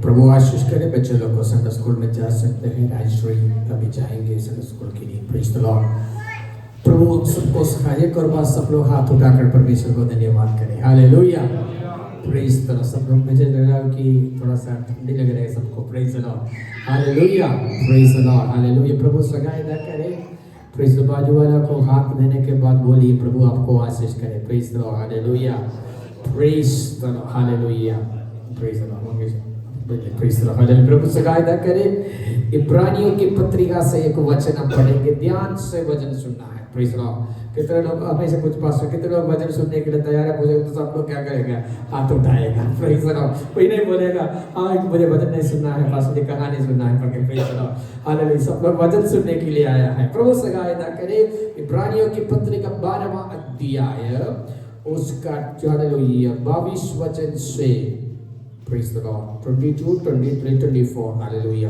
प्रभु आशीष करे। बच्चे लोग को संडे स्कूल में जा सकते हैं। राजेश्वरी अभी जाएंगे संडे स्कूल के लिए। Praise the lord. प्रभु हम सबको सहायक और बस सब लोग हाथ उठाकर परमेश्वर को धन्यवाद करें। हालेलुया। Praise the Lord. सब लोग मुझे लग रहा है कि थोड़ा सा ठंडी लग रहा है सबको। Praise the Lord. Hallelujah. Praise the Lord. Hallelujah. प्रभु सगाई ना करे। प्रेज द बाजू वाला को हाथ देने के बाद बोलिए प्रभु आपको आशीष करे। Praise the Lord. Hallelujah. Praise the Lord. Hallelujah. Praise the lord. Praise the Lord. Hallelujah. प्रभु सगाई ना करे। इब्रानियों की पत्रिका से एक वचन हम पढ़ेंगे। ध्यान से वचन सुनना है। Praise the Lord. कितने लोग हमें से कुछ पास कितने लोग वचन सुनने के लिए तैयार है? मुझे तो सब लोग क्या करेगा? हाथ उठाएगा। Praise the Lord. कोई नहीं बोलेगा हाँ मुझे वचन नहीं सुनना है, पास मुझे कहानी सुनना है। पर प्रेज द लॉर्ड। हालेलुया। सब लोग वचन सुनने के लिए आया है। प्रभु सगाई ना करे। इब्रानियों की पत्रिका 12वां अध्याय उसका 22 वचन से प्रेज द लॉर्ड 22, 23, 24 हालेलुया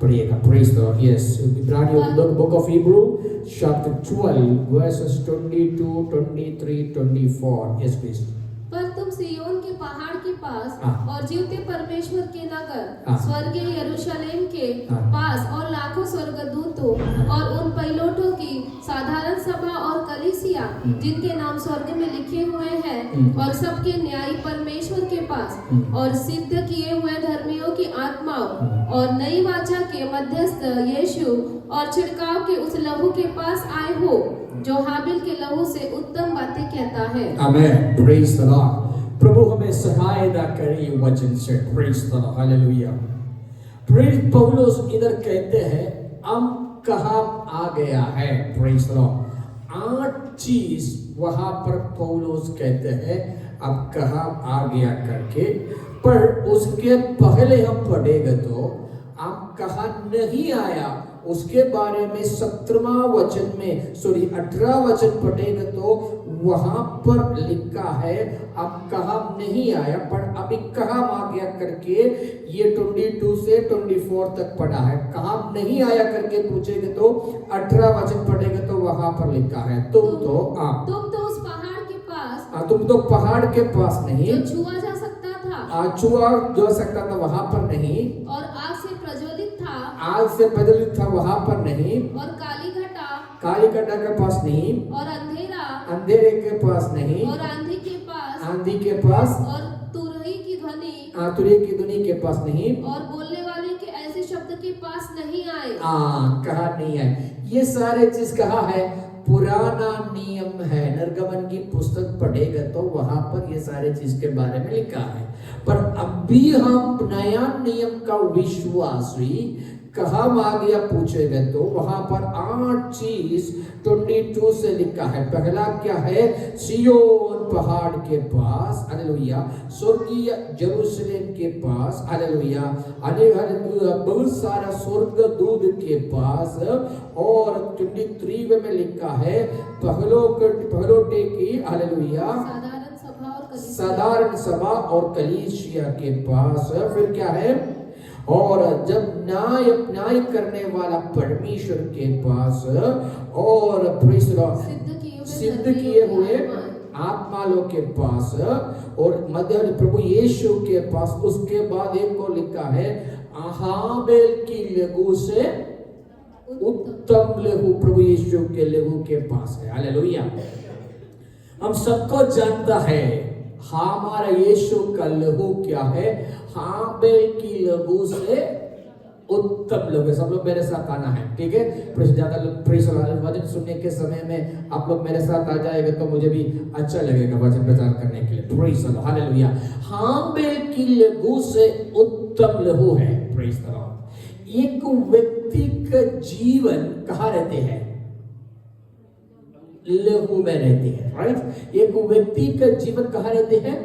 पढ़िएगा। Praise the lord. यस, इब्रानियों book of Hebrew chapter 12 verses 22, 23, 24। Yes please. पर तुम सिय्योन के पहाड़ के पास और जीवते परमेश्वर के नगर स्वर्गीय यरूशलेम के पास और लाखों स्वर्गदूतों और उन पैलोटों की साधारण सभा और कलीसिया जिनके नाम स्वर्ग में लिखे हुए हैं और सबके न्यायी परमेश्वर के पास और सिद्ध किए हुए धर्मियों की आत्माओं और नई वाचा के मध्यस्थ यीशु और छिड़काव के उस लहू के पास आए हो जो हाबिल के लहू से उत्तम बातें कहता है। आमेन। Praise the lord. प्रभु हमें सहायता करे वचन से। Praise the Lord. Hallelujah. Praise पौलुस इधर कहते हैं हम कहाँ आ गया है। Praise the Lord. 8 चीज वहां पर पौलुस कहते हैं अब कहाँ आ गया करके। पर उसके पहले हम पढ़ेंगे तो हम कहाँ नहीं आया उसके बारे में 17वां वचन में 18 वचन पढ़ेंगे तो वहां पर लिखा है अब कहाँ नहीं आया पर अभी कहाँ आ गया करके। ये 22 से 24 तक पढ़ा है। कहाँ नहीं आया करके पूछेंगे तो 18 वचन पढ़ेंगे तो वहां पर लिखा है तुम तो उस पहाड़ के पास तुम तो पहाड़ के पास नहीं जो छुआ जा सकता था छुआ जा सकता था वहां पर नहीं और आग से प्रज्वलित था वहां पर नहीं और काली घटा के पास नहीं और अंधेरे के पास नहीं और आंधी के पास और तुरही की ध्वनि के पास नहीं और बोलने वाले के ऐसे शब्द के पास नहीं आए। कहा नहीं है। ये सारे चीज कहा है पुराना नियम है। निर्गमन की पुस्तक पढ़ेगा तो वहां पर ये सारे चीज के बारे में लिखा है। पर अभी हम नया नियम का विश्वासी कहाँ आ गया पूछेगा तो वहां पर 8 चीज 22 से लिखा है। पहला क्या है? सिय्योन पहाड़ के पास हालेलुया, स्वर्गीय यरूशलेम के पास हालेलुया, हालेलुया बहुत सारा स्वर्गदूत के पास। और 23 में लिखा है पहलोटे की हालेलुया साधारण सभा और कलीसिया के पास। फिर क्या है? और जब न्याय करने वाला परमेश्वर के पास और सिद्ध किए हुए आत्मा लोग के पास और मध्य प्रभु यीशु के पास। उसके बाद एक को लिखा है हाबेल की लहू से उत्तम लहू प्रभु यीशु के लहू के पास है। हालेलुया। हम सबको जानता है हमारा यीशु का लहू क्या है? हाबेल की लहू से उत्तम लहू। सब लोग मेरे साथ आना है, ठीक है? ज्यादा लोग वचन सुनने के समय में आप लोग मेरे साथ आ जाएगा तो मुझे भी अच्छा लगेगा वचन प्रचार करने के लिए। Praise the Lord. हालेलुया। हाबेल की लहू से उत्तम लहू है। Praise the Lord. एक व्यक्ति का जीवन कहाँ रहते हैं? लहू में रहते हैं। राइट। एक व्यक्ति का जीवन कहाँ रहते हैं?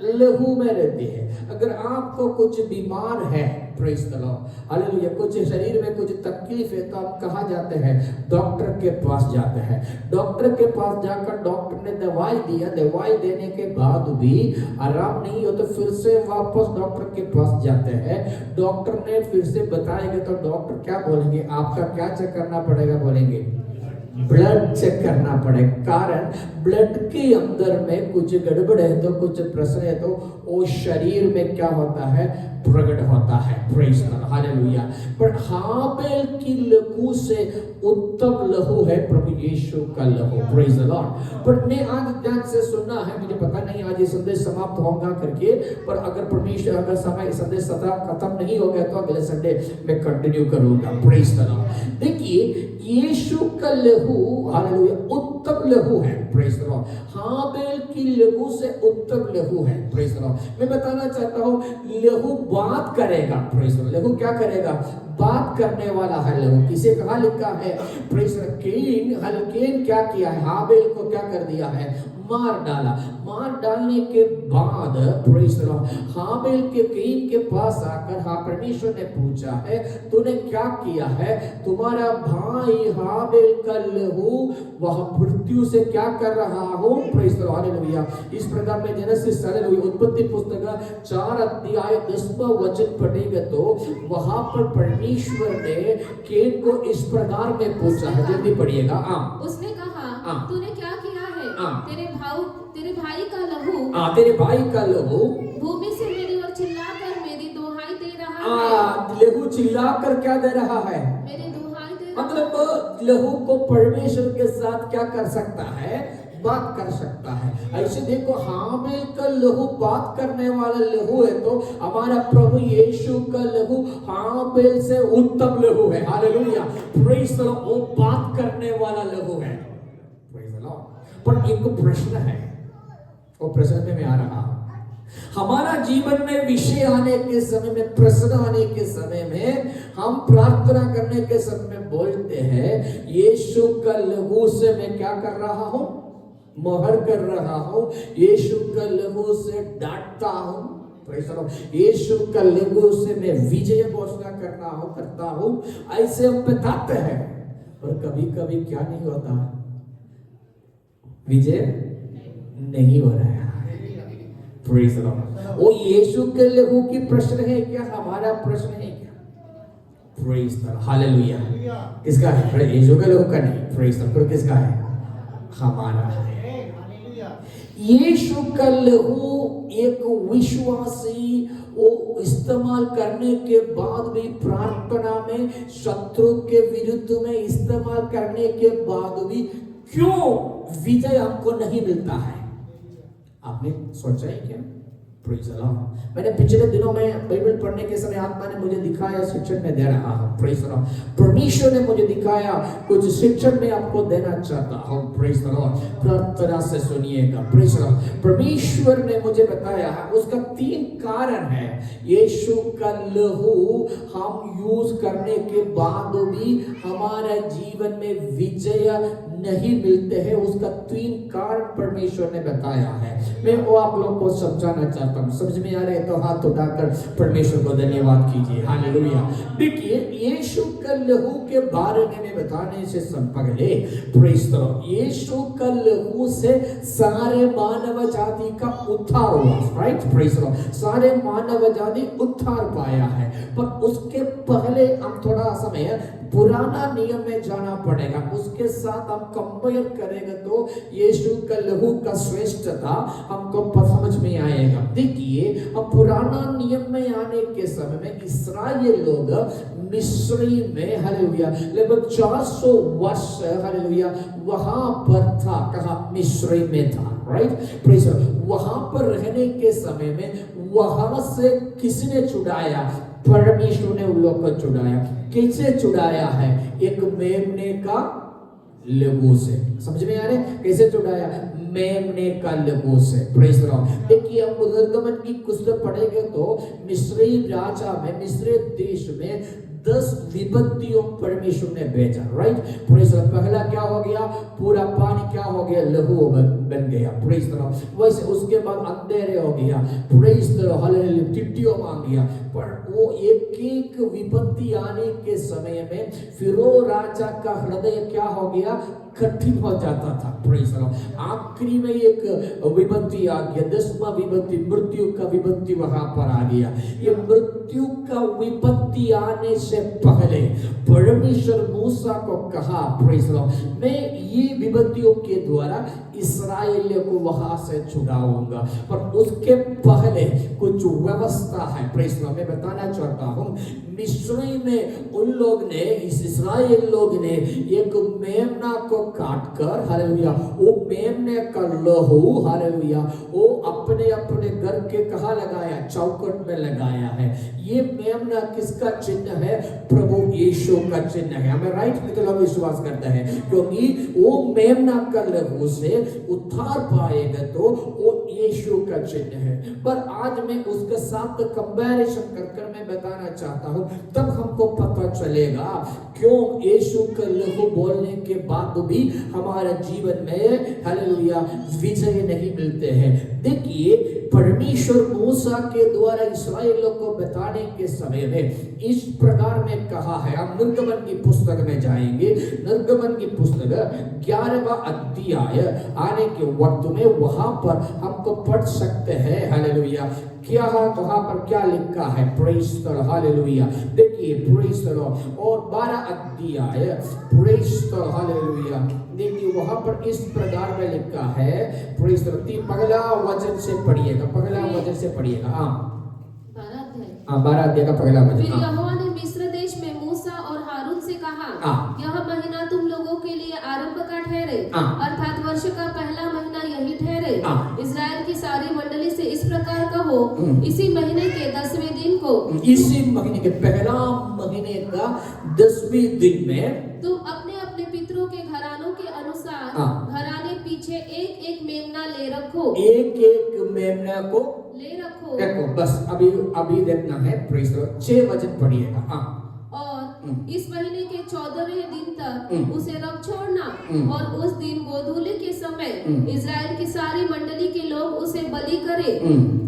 लहू में रहते हैं। अगर आपको कुछ बीमार है प्रेज द लॉर्ड हालेलुया, कुछ शरीर में कुछ तकलीफ है तो आप कहाँ जाते हैं? डॉक्टर के पास जाते हैं। डॉक्टर के पास जाकर डॉक्टर ने दवाई दिया, दवाई देने के बाद भी आराम नहीं हो तो फिर से वापस डॉक्टर के पास जाते हैं। डॉक्टर ने फिर से बताएगा तो डॉक्टर क्या बोलेंगे? आपका क्या चेक करना पड़ेगा? बोलेंगे ब्लड चेक करना पड़े। कारण ब्लड के अंदर में कुछ गड़बड़ है तो कुछ प्रश्न है तो वो शरीर में क्या होता है, प्रकट होता है। Praise the Lord, hallelujah. पर हाबेल की लहू से उत्तम लहू है प्रभु यीशु का लहू। Praise the Lord. पर ने आज ध्यान से सुनना है, मुझे पता नहीं आज ये संदेश समाप्त होगा करके, पर अगर परमेश्वर अगर समय संदेश खत्म नहीं हो गया तो अगले संडे मैं कंटिन्यू करूंगा। Praise the Lord. देखिए यीशु का लहू, हालेलुया, उत्तम लहू है। Praise the Lord. हाबेल की लहू से उत्तम लहू है। Praise the Lord. मैं बताना चाहता हूँ लहू बात करेगा। Praise the Lord. लहू क्या करेगा, बात करने वाला है लहू। किसे कहा लिखा है, प्रेज द लॉर्ड, कैन क्या किया है, हाबेल को क्या कर दिया है, मार डाला। मार डालने के बाद प्रेज द लॉर्ड हाबेल के कैन के पास आकर परमेश्वर ने पूछा है तूने क्या किया है, तुम्हारा भाई हाबेल का लहू वह मृत्यु से क्या कर रहा हो। Praise the Lord, hallelujah. इस प्रकार में जेनेसिस, हालेलुया, उत्पत्ति पुस्तक 4 अध्याय 10वां वचन पढ़ेंगे तो वहां पर परमेश्वर ने कैन को इस प्रकार में पूछा है, जल्दी पढ़िएगा। उसने कहा तूने क्या किया है, तेरे भाई का लहू, तेरे भाई का लहू भूमि से मेरी ओर चिल्लाकर मेरी दुहाई दे रहा है। लहू चिल्लाकर क्या दे रहा है, मेरी दुहाई दे रहा है। मतलब लहू को परमेश्वर के साथ क्या कर सकता है, बात कर सकता है। ऐसे देखो हाबेल का लहू बात करने वाला लहू है तो हमारा प्रभु यीशु का लहू हाबेल से उत्तम लहू है। Hallelujah, praise the Lord. वो बात करने वाला लहू है। Praise the Lord. पर एक प्रश्न है, वो प्रश्न में मैं आ रहा हूं। हमारा जीवन में विषय आने के समय में, प्रश्न आने के समय में, हम प्रार्थना करने के समय में बोलते हैं यीशु का लहू से मैं क्या कर रहा हूं, मोहर कर रहा हूं। यीशु का लहू से डांटता हूं। यीशु का लहू से मैं विजय घोषणा करता हूं। ऐसे हम बताते हैं, पर कभी कभी क्या नहीं होता, विजय नहीं हो रहा है। Praise the Lord. वो यीशु के लहू की प्रश्न है क्या, हमारा प्रश्न है क्या? Praise the Lord, hallelujah. किसका है? यीशु के लहू का नहीं। Praise the Lord. किसका है? हमारा है। यीशु का लहू एक विश्वासी वो इस्तेमाल करने के बाद भी, प्रार्थना में शत्रु के विरुद्ध में इस्तेमाल करने के बाद भी क्यों विजय हमको नहीं मिलता है? आपने सोचा है क्या? Praise the Lord. मैंने पिछले दिनों में बाइबल पढ़ने के समय आत्मा ने मुझे दिखाया, शिक्षण में दे रहा हूं। Praise the Lord. परमेश्वर ने मुझे दिखाया, कुछ शिक्षण में आपको देना चाहता हूं। Praise the Lord. प्रार्थना से सुनिएगा। Praise the Lord. परमेश्वर ने मुझे बताया है, उसका 3 कारण है। यीशु का लहू हम यूज करने के बाद भी हमारे जीवन में विजय नहीं मिलते हैं, उसका 3 कारण परमेश्वर ने बताया है। मैं वो आप लोगों को समझाना चाहता हूँ। समझ में आ रहे हैं तो हाथ उठाकर परमेश्वर को धन्यवाद कीजिए। हालेलुया। देखिए यीशु का लहू के बारे में बताने से पहले, प्रेज द लॉर्ड, यीशु का लहू से सारे मानव जाति का उद्धार हुआ। Right, praise the Lord. सारे मानव जाति उद्धार पाया है। पर उसके पहले हम थोड़ा समय पुराना नियम में जाना पड़ेगा। उसके साथ हम कंपेयर करेंगे तो यीशु का लहू का श्रेष्ठता हमको समझ में आएगा। देखिए अब पुराना नियम में आने के समय में इस्राएल लोग मिस्री में, हालेलुया, लगभग 400 वर्ष, हालेलुया, वहां पर था। कहा? मिस्री में था। Right, praise the Lord. वहां पर रहने के समय में वहां से किसने छुड़ाया? परमेश्वर ने उन लोग को छुड़ाया। कैसे छुड़ाया है? एक मेमने का लहू से। समझ में आ रहे? कैसे छुड़ाया? मेमने का लहू से। Praise the Lord. देखिए हम निर्गमन की पुस्तक पढ़ेंगे तो मिस्री राजा में, मिस्री देश में 10 विपत्तियों परमेश्वर ने भेजा। Right, praise the Lord. पहला क्या हो गया? पूरा पानी क्या हो गया? लहू बन गया। Praise the Lord. वैसे उसके बाद अंधेरे हो गया। प्रेज द लॉर्ड, हालेलुया, टिड्डियों मांग गया। पर वो एक विपत्ति आने के समय में फिरो राजा का हृदय क्या हो गया? कठिन हो जाता था। Praise the Lord. आखिरी में एक विपत्ति आ गया, 10वां विपत्ति, मृत्यु का विपत्ति वहां पर आ गया। ये मृत्यु मृत्यु का विपत्ति आने से पहले परमेश्वर मूसा को कहा, प्रेज़ द लॉर्ड, मैं ये विपत्तियों के द्वारा इस्राएलियों को वहां से छुड़ाऊंगा, पर उसके पहले कुछ व्यवस्था है। प्रेज़ द लॉर्ड, मैं बताना चाहता हूं, मिस्री में उन लोग ने, इस इस्राएल लोग ने एक मेमना को काटकर, हालेलुया, वो मेमने का लहू, हालेलुया, वो अपने अपने घर के कहाँ लगाया? चौखट में लगाया है। ये मेमना किसका चिन्ह है? प्रभु यीशु का चिन्ह है। हमें राइट में तो लोग विश्वास करते हैं, क्योंकि वो मेमना का लहू से उद्धार पाएगा तो वो यीशु का चिन्ह है। पर आज मैं उसके साथ कंपैरिजन कर मैं बताना चाहता हूं, तब हमको पता चलेगा क्यों यीशु का लहू बोलने के बाद भी हमारे जीवन में, हालेलुया, विजय नहीं मिलते हैं। देखिए, परमेश्वर मूसा के द्वारा इस्राएलियों को बताने के समय में इस प्रकार में कहा है। हम निर्गमन की पुस्तक में जाएंगे। निर्गमन की पुस्तक 11वां अध्याय आने के वक्त में वहां पर हमको पढ़ सकते हैं, हालेलुया, क्या वहां पर क्या लिखा है? Praise the Lord, hallelujah. देखिए, प्रेज़ द लॉर्ड, और 12 अध्याय, प्रेज़ द लॉर्ड, हालेलुया, देखिए वहां पर इस प्रकार में लिखा है, प्रेज़ द लॉर्ड, पहला वचन से पढ़िएगा, पहला वचन से पढ़िएगा। हाँ, 12 अध्याय का पहला वचन। फिर यहोवा ने मिस्र देश में मूसा और हारून से कहा, यह महीना तुम लोगों के लिए आरंभ का ठहरे, अर्थात वर्ष का पहला महीना यही ठहरे। इस्राएल की सारी मंडली से इस प्रकार कहो, इसी महीने के 10वें दिन को, इसी महीने के पहला महीने का 10वें दिन में तुम अपने अपने पितरों के घरानों के अनुसार घराने पीछे एक एक मेमना ले रखो, एक एक मेमना को ले रखो। देखो, बस अभी देखना है, प्रेज़ द लॉर्ड, 6 वचन पढ़िएगा। हाँ, और इस महीने के 14वें दिन तक उसे रख छोड़ना, और उस दिन गोधूली के समय इस्राएल की सारी मंडली के लोग उसे बलि करे।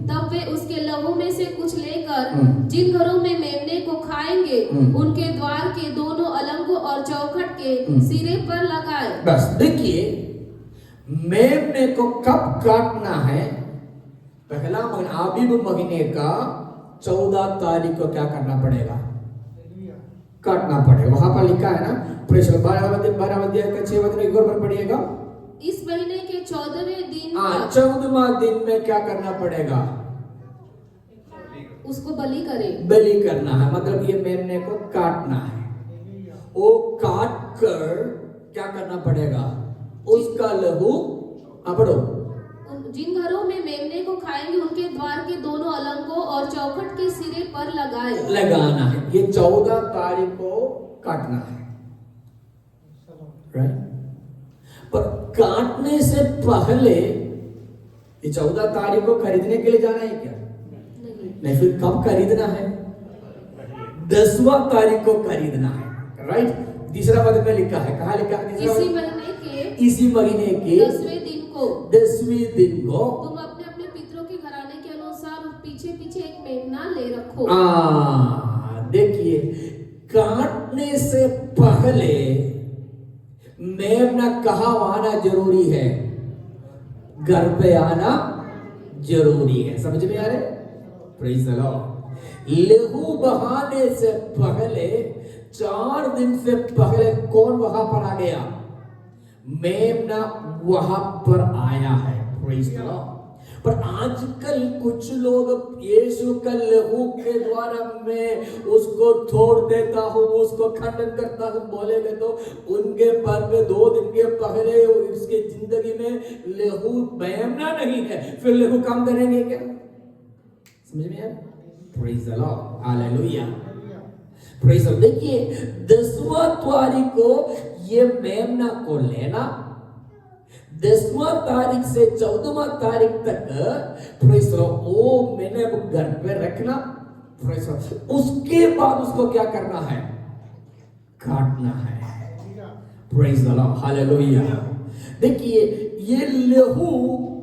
तब वे उसके लहू में से कुछ लेकर जिन घरों में मेमने को खाएंगे उनके द्वार के दोनों अलंगों और चौखट के सिरे पर लगाए। बस देखिए, मेमने को कब काटना है? पहला महीना, आबीब महीने का 14 तारीख को क्या करना पड़ेगा? काटना पड़ेगा। वहां पर लिखा है ना, प्रेज़ द लॉर्ड, 12 अध्याय का 6 वचन एक और पढ़िएगा। इस महीने के 14वें दिन, 14वां दिन में क्या करना पड़ेगा? उसको बलि करे। बलि करना है, मतलब ये मेमने को काटना है। वो काट कर क्या करना पड़ेगा? उसका लहू, पढ़ो, जिन घरों में मेमने को खाएंगे उनके द्वार के दोनों अलंगों और चौखट के सिरे पर लगाना है। ये 14 तारीख को काटना है, राइट? पर काटने से पहले ये 14 तारीख को खरीदने के लिए जाना है क्या? नहीं। फिर कब खरीदना है? 10वां तारीख को खरीदना है, राइट? तीसरा पद में लिखा है, कहाँ लिखा है? इसी महीने के 10वें दिन को तुम अपने अपने पितरों के घराने के अनुसार पीछे पीछे एक मेमना ले रखो। देखिए, काटने से पहले मेमना कहाँ आना जरूरी है? घर पे आना जरूरी है। समझ में आ रहे? Praise the Lord. लहू बहाने से पहले 4 दिन से पहले कौन वहां पर आ गया? मेमना वहां पर आया है। Praise the Lord. पर आजकल कुछ लोग यीशु का लहू के द्वारा मैं उसको छोड़ देता हूँ, उसको खंडन करता हूँ बोलेंगे तो उनके पर में 2 दिन के पहले उसके जिंदगी में लहू मेमना नहीं है, फिर लहू काम करेंगे क्या? समझ में आया? Praise the Lord, hallelujah, praise the Lord. देखिए, 10वां तारीख को ये मेमना को लेना, 10वां तारीख से 14वां तारीख तक प्रेज़ द लॉर्ड वो मैंने घर पे रखना, प्रेज़ द लॉर्ड। उसके बाद उसको क्या करना है? काटना है। Praise the Lord, hallelujah. देखिए, ये लहू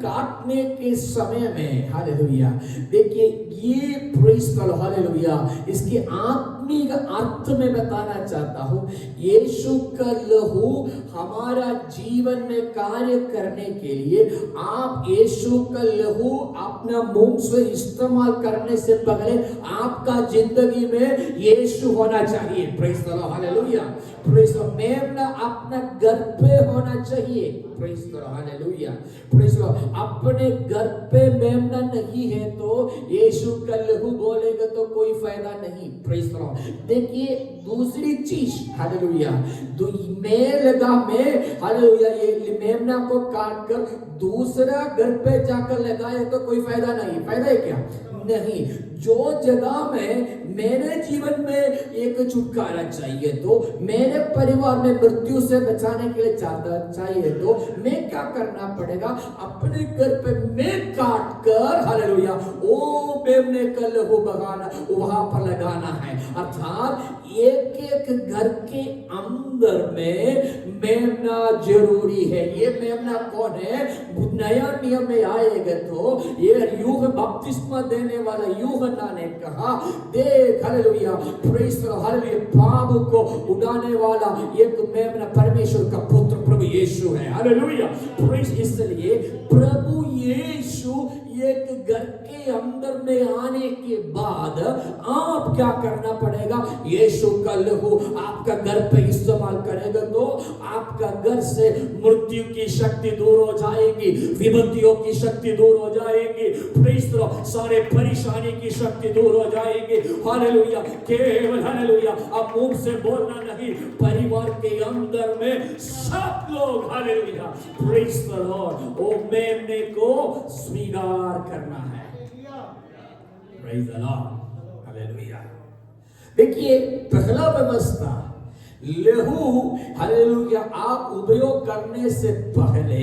काटने के समय में, हालेलुया, देखिए ये प्रेज़ द लॉर्ड, हालेलुया, इसके आत्मिक अर्थ में बताना चाहता हूँ। यीशु का लहू हमारा जीवन में कार्य करने के लिए आप यीशु का लहू अपना मुंह से इस्तेमाल करने से पहले आपका जिंदगी में यीशु होना चाहिए। Praise the Lord, hallelujah, praise the Lord. मेमना अपना घर पे होना चाहिए। Praise the Lord, hallelujah, praise the Lord. अपने घर पे मेमना नहीं है तो यीशु का लहू बोलेगा तो कोई फायदा नहीं। Praise the Lord. देखिए दूसरी चीज, हालेलुया, मेलगा में, हालेलुया, ये मेमना को काट कर दूसरा घर पे जाकर लगाए तो कोई फायदा नहीं। फायदा है क्या? नहीं। जो जगह में मेरे जीवन में एक छुटकारा चाहिए तो मेरे परिवार में मृत्यु से बचाने के लिए चाहिए तो मैं क्या करना पड़ेगा? अपने घर पे मैं काट कर, हालेलुया, ओ मेमने का लहू बहाना वहां पर लगाना है। अर्थात एक एक घर के अंदर में मेमना जरूरी है। ये मेमना कौन है? नया नियम में आएगा तो ये यूह बपतिस्मा देने वाला यूहन्ना ने कहा, देख, hallelujah, praise the Lord, hallelujah, पाप को उड़ाने वाला एक मेमना परमेश्वर का पुत्र प्रभु यीशु है। Hallelujah, praise. इसलिए प्रभु यीशु एक घर के अंदर में आने के बाद आप क्या करना पड़ेगा? यीशु का लहू आपका घर पे इस्तेमाल करेगा तो आपका घर से मृत्यु की शक्ति दूर हो जाएगी, विपत्तियों की शक्ति दूर हो जाएगी, प्रेज़ द लॉर्ड, सारे परेशानी की शक्ति दूर हो जाएगी। हालेलुया, केवल, हालेलुया, अब मुंह से बोलना नहीं, परिवार के अंदर में सब लोग, हालेलुया, प्रेज़ द लॉर्ड, ओ मेमने को स्वीकार करना है। Praise the Lord, hallelujah. देखिए पहला व्यवस्था, लहू, हालेलुया, आप उपयोग करने से पहले,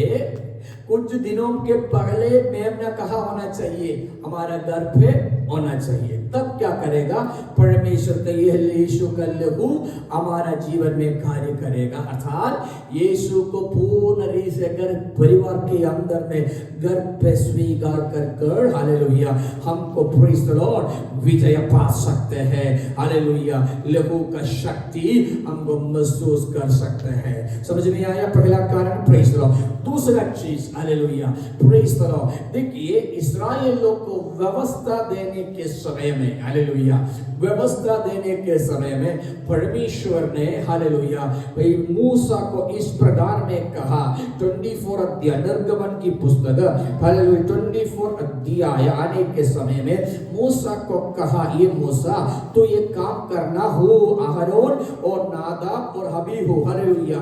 कुछ दिनों के पहले मेमना कहाँ होना चाहिए? हमारा घर पे होना चाहिए। तब क्या करेगा? परमेश्वर का यीशु का लहू हमारा जीवन में कार्य करेगा। अर्थात यीशु को पूर्ण रीति से अगर परिवार के अंदर में घर पे स्वीकार कर, हालेलुया, हमको प्रेज़ द लॉर्ड विजय पा सकते हैं। हालेलुया, लहू का शक्ति हमको महसूस कर सकते हैं। समझ में आया? पहला कारण प्रेज़ द लॉर्ड। दूसरा चीज, हालेलुया, प्रेज़ द लॉर्ड, देखिए इस्राएल लोग को व्यवस्था देने के समय में, हालेलुया, व्यवस्था देने के समय में परमेश्वर ने, हालेलुया, भाई मूसा को इस प्रकार में कहा। 24 अध्याय निर्गमन की पुस्तक, हालेलुया, 24 अध्याय आने के समय में मूसा को कहा, ये मूसा तो ये काम करना हो, अहरोन और नादाब और अबीहू, हालेलुया,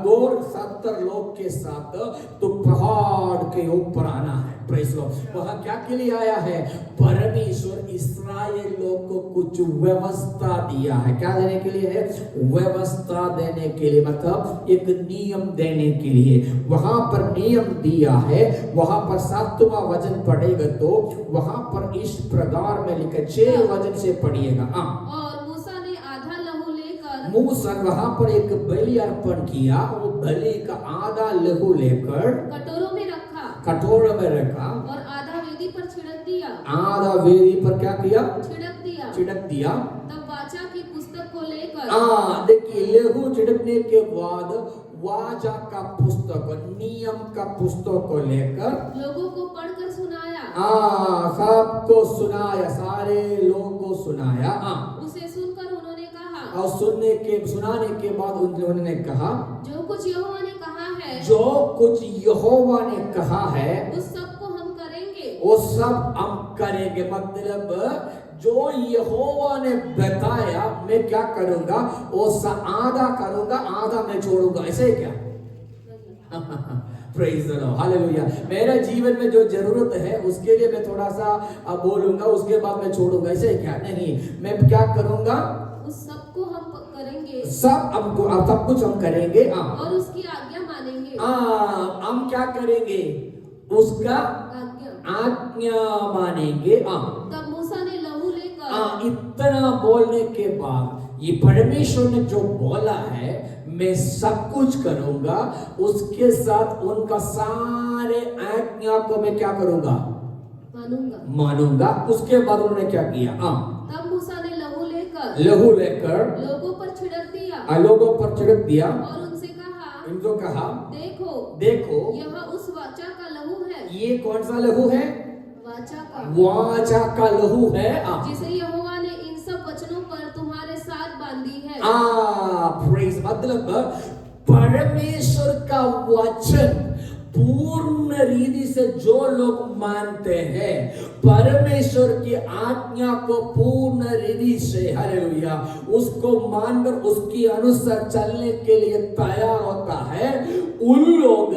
270 लोग के साथ तो पहाड़ के ऊपर आना है। Praise the Lord. वहां क्या के लिए आया है? परमेश्वर इस्राएल लोग को कुछ व्यवस्था दिया है। क्या देने के लिए है? व्यवस्था देने के लिए, मतलब एक नियम देने के लिए। वहां पर नियम दिया है, वहां पर 7वां वचन पढ़ेगा तो वहां पर इस प्रकार में लिखा, 6 वचन से पढ़िएगा। और मूसा ने आधा लहू लेकर, मूसा वहां पर एक बलि अर्पण किया, वो बलि का आधा लहू लेकर कटोरों में रखा, कटोरे में रखा और आधा वेदी पर छिड़क दिया। आधा वेदी पर क्या किया? छिड़क दिया। तब वाचा की पुस्तक को लेकर, देखिए लहू छिड़कने के बाद वाचा का पुस्तक, नियम का पुस्तक को लेकर लोगों को पढ़कर सुनाया। सबको सुनाया, सारे लोगों को सुनाया। उसे सुनकर उन्होंने कहा, और सुनाने के बाद उन्होंने कहा, जो कुछ यहोवा ने कहा है, जो कुछ यहोवा ने कहा है, उस सब को हम करेंगे। वो सब हम करेंगे। मतलब जो यहोवा ने बताया मैं क्या करूंगा, वो आधा करूंगा, आधा मैं छोड़ूंगा। ऐसे क्या? Praise the Lord, hallelujah. मेरे जीवन में जो जरूरत है उसके लिए मैं थोड़ा सा बोलूंगा, उसके बाद मैं छोड़ूंगा। ऐसे क्या? नहीं, मैं क्या करूंगा? उस सब को हम करेंगे, सब कुछ हम करेंगे, और उसकी आज्ञा मानेंगे। हम क्या करेंगे? उसका आज्ञा मानेंगे। तब मूसा ने लहू लेकर कर इतना बोलने के बाद ये परमेश्वर ने जो बोला है मैं सब कुछ करूंगा, उसके साथ उनका सारे आज्ञा को मैं क्या करूंगा, मानूंगा। उसके बाद उन्होंने क्या किया? तब मूसा ने लहू लेकर लोगों पर छिड़क दिया और उनसे इनको कहा देखो यह उस वाचा का लहू है। ये कौन सा लहू है? वाचा का लहू है जिसे यहोवा ने इन सब वचनों पर तुम्हारे साथ बांधी है। प्रेज, मतलब परमेश्वर का वचन पूर्ण रीति से जो लोग मानते हैं, परमेश्वर की आज्ञा को पूर्ण रीति से, हालेलुया, उसको मानकर उसकी अनुसार चलने के लिए तैयार होता है, उन लोग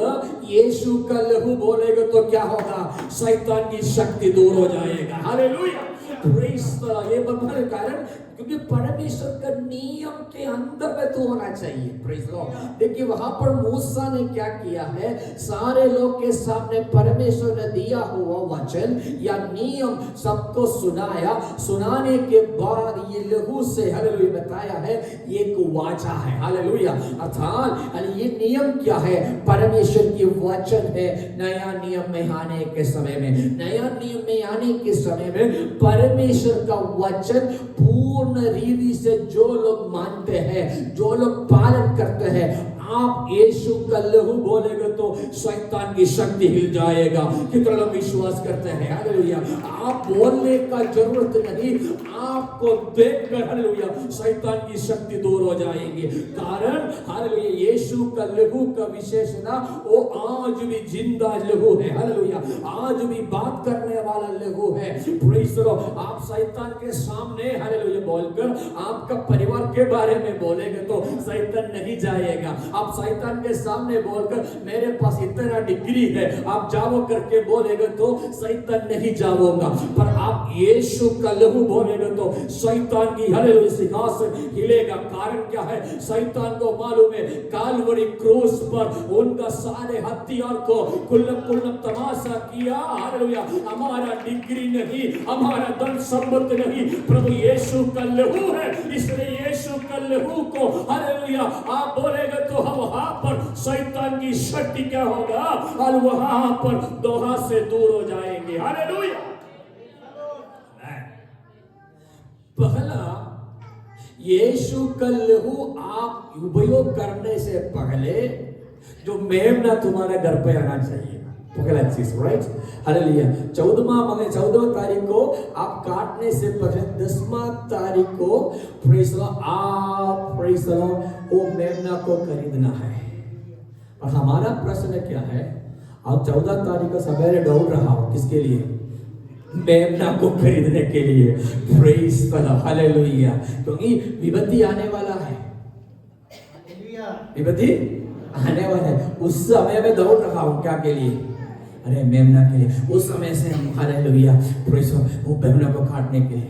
यीशु का लहू बोलेगा तो क्या होगा? शैतान की शक्ति दूर हो जाएगा। Hallelujah, praise the Lord. ये बताने का कारण क्योंकि परमेश्वर का नियम के अंदर में तो होना चाहिए। Praise the Lord. देखिए वहां पर मूसा ने क्या किया है, सारे लोग के सामने परमेश्वर ने दिया हुआ वचन या नियम सबको सुनाया। सुनाने के बाद ये लहू से, हालेलुया, बताया है ये एक वाचा है। हालेलुया, अर्थात ये नियम क्या है? परमेश्वर की वचन है। नया नियम में आने के समय में, नया नियम में आने के समय में परमेश्वर का वचन पूर्ण रीति से जो लोग मानते हैं, जो लोग पालन करते हैं, आप यीशु का लहू बोलेगा तो शैतान की शक्ति हिल जाएगा। कितना लोग विश्वास करते हैं? हालेलुया, आप बोलने का जरूरत नहीं, आपको देखकर हालेलुया शैतान की शक्ति दूर हो जाएगी। कारण हालेलुया यीशु का लहू का विशेषता वो आज भी जिंदा लहू है। हालेलुया, आज भी बात करने वाला लहू है। Praise the Lord. आप शैतान के सामने हालेलुया बोलकर आपका परिवार के बारे में बोलेंगे तो शैतान नहीं जाएगा। आप शैतान के सामने बोलकर मेरे पास इतना डिग्री है, आप जाओ करके बोलेंगे तो शैतान नहीं जाओगा। पर आप यीशु का लहू बोलेंगे तो शैतान की हालेलुया सिंहासन हिलेगा। कारण क्या है? शैतान को मालूम है कालवरी क्रूस पर उनका सारे हथियार को कुल्लम तमाशा किया। हालेलुया, हमारा डिग्री नहीं, हमारा धन संपत्ति नहीं, प्रभु यीशु का लहू है। इसलिए यीशु का लहू को हालेलुया आप बोलेंगे तो वहां पर शैतान की शक्ति क्या होगा? और वहां पर दोहा से दूर हो जाएंगे। हालेलुया। पहला, यीशु का लहू आप उपयोग करने से पहले जो मेमना तुम्हारे घर पे आना चाहिए, पहला चीज, राइट? हालेलुया। 14 तारीख को आप काटने से पहले 10वां तारीख को प्रेज़ द लॉर्ड वो मेमना को खरीदना है। और हमारा प्रश्न क्या है? आप 14 तारीख को सवेरे दौड़ रहा हो किसके लिए? मेमना को खरीदने के लिए। Praise the Lord, hallelujah. क्योंकि विपत्ति आने वाला है, विपत्ति आने वाला है। उस समय में दौड़ रहा हूं क्या के लिए? अरे मेमना के लिए। उस समय से हम हालेलुया प्रेज़ वो मेमना को काटने के लिए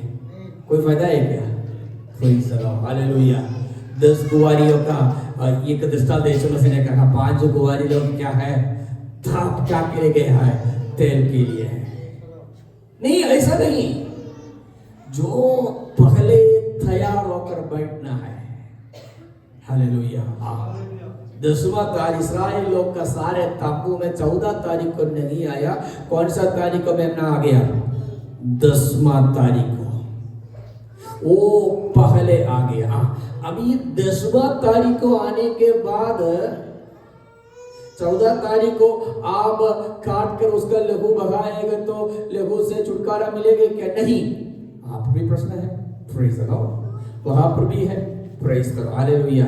कोई फायदा है क्या? Praise the Lord, hallelujah. 10 कुंवारियों का एक दृष्टांत यीशु मसीह ने कहा, 5 कुंवारी लोग क्या है? थाप क्या के लिए गया है? तेल के लिए है। नहीं, ऐसा नहीं। जो पहले तैयार होकर बैठना है। हालेलुया। 10वां तारीख इस्राएल लोग का सारे तंबू में 14 तारीख को नहीं आया। कौन सा तारीख को मेमना आ गया? 10वां तारीख को वो पहले आ गया। अभी 10वां तारीख को आने के बाद 14 तारीख को आप काट कर उसका लहू बहाएगा तो लहू से छुटकारा मिलेगा क्या? नहीं। आप भी प्रश्न है। Praise the Lord. वहां पर भी है। Praise the Lord, hallelujah.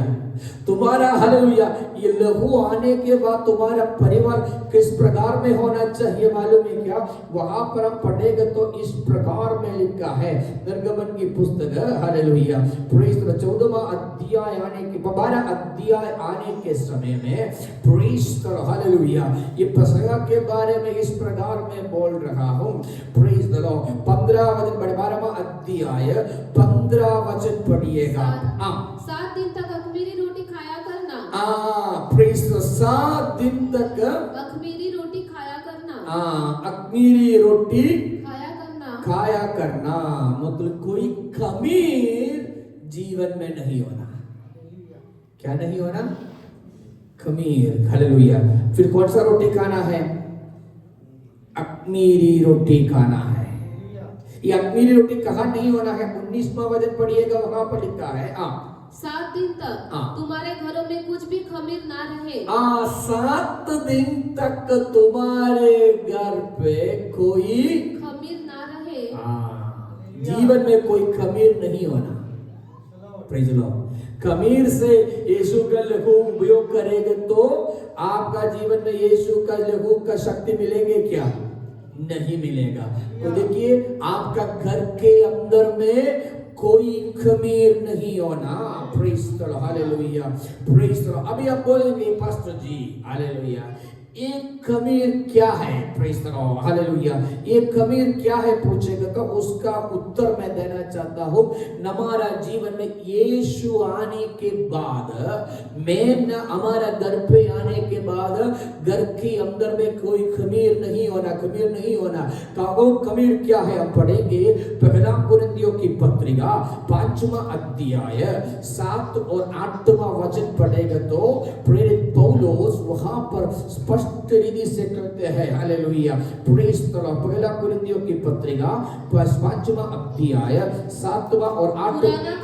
तुम्हारा हालेलुया ये लहू आने के बाद तुम्हारा परिवार किस प्रकार में होना चाहिए मालूम है क्या? वहां पर हम पढ़ेंगे तो इस प्रकार में लिखा है निर्गमन की पुस्तक, हालेलुया, प्रेज़ द लॉर्ड, 14वां अध्याय आने के 12 अध्याय आने के समय में प्रेज़ द लॉर्ड, हालेलुया, ये पसगा के बारे में इस प्रकार में बोल रहा हूं। Praise the Lord. 12वां अध्याय 15 वचन पढ़िएगा। 7 दिन तक अख़मीरी रोटी खाया करना। Praise the Lord. 7 दिन तक अख़मीरी रोटी खाया करना। अख़मीरी रोटी खाया करना। खाया करना, मतलब कोई खमीर जीवन में नहीं होना। क्या नहीं होना? खमीर। हालेलुया। फिर कौन सा रोटी खाना है? अख़मीरी रोटी खाना है। ये अख़मीरी रोटी कहाँ नहीं होना है? 19वां वचन पढ़िएगा, वहां पर लिखा है 7 दिन तक तुम्हारे घरों में कुछ भी खमीर ना रहे। 7 दिन तक तुम्हारे घर पे कोई खमीर ना रहे। जीवन में कोई खमीर नहीं होना। Praise the Lord. खमीर से यीशु का लहू उपयोग करेंगे तो आपका जीवन में यीशु का लहू का शक्ति मिलेंगे क्या? नहीं मिलेगा। तो देखिए, आपका घर के अंदर में कोई खमीर नहीं होना। Praise the Lord. Hallelujah. Praise the Lord. अभी आप बोलेंगे पास्टर जी, हालेलुया, एक खमीर क्या है? Praise the Lord. हालेलुया। एक खमीर क्या है पूछेगा तो उसका उत्तर मैं देना चाहता हूँ। हमारा जीवन में यीशु आने के बाद, मेन हमारा घर पे आने के बाद घर के अंदर में कोई खमीर नहीं होना। खमीर नहीं होना का वो खमीर क्या है? हम पढ़ेंगे पहला कुरिन्थियों की पत्रिका 5वां अध्याय 7 और 8वां वचन पढ़ेगा तो प्रेरित पौलुस वहां पर स्पष्ट रीति से कहते हैं। हालेलुया। Praise the Lord. पहला कुरिन्थियों की पत्रिका 5वां अध्याय 7वां और 8वां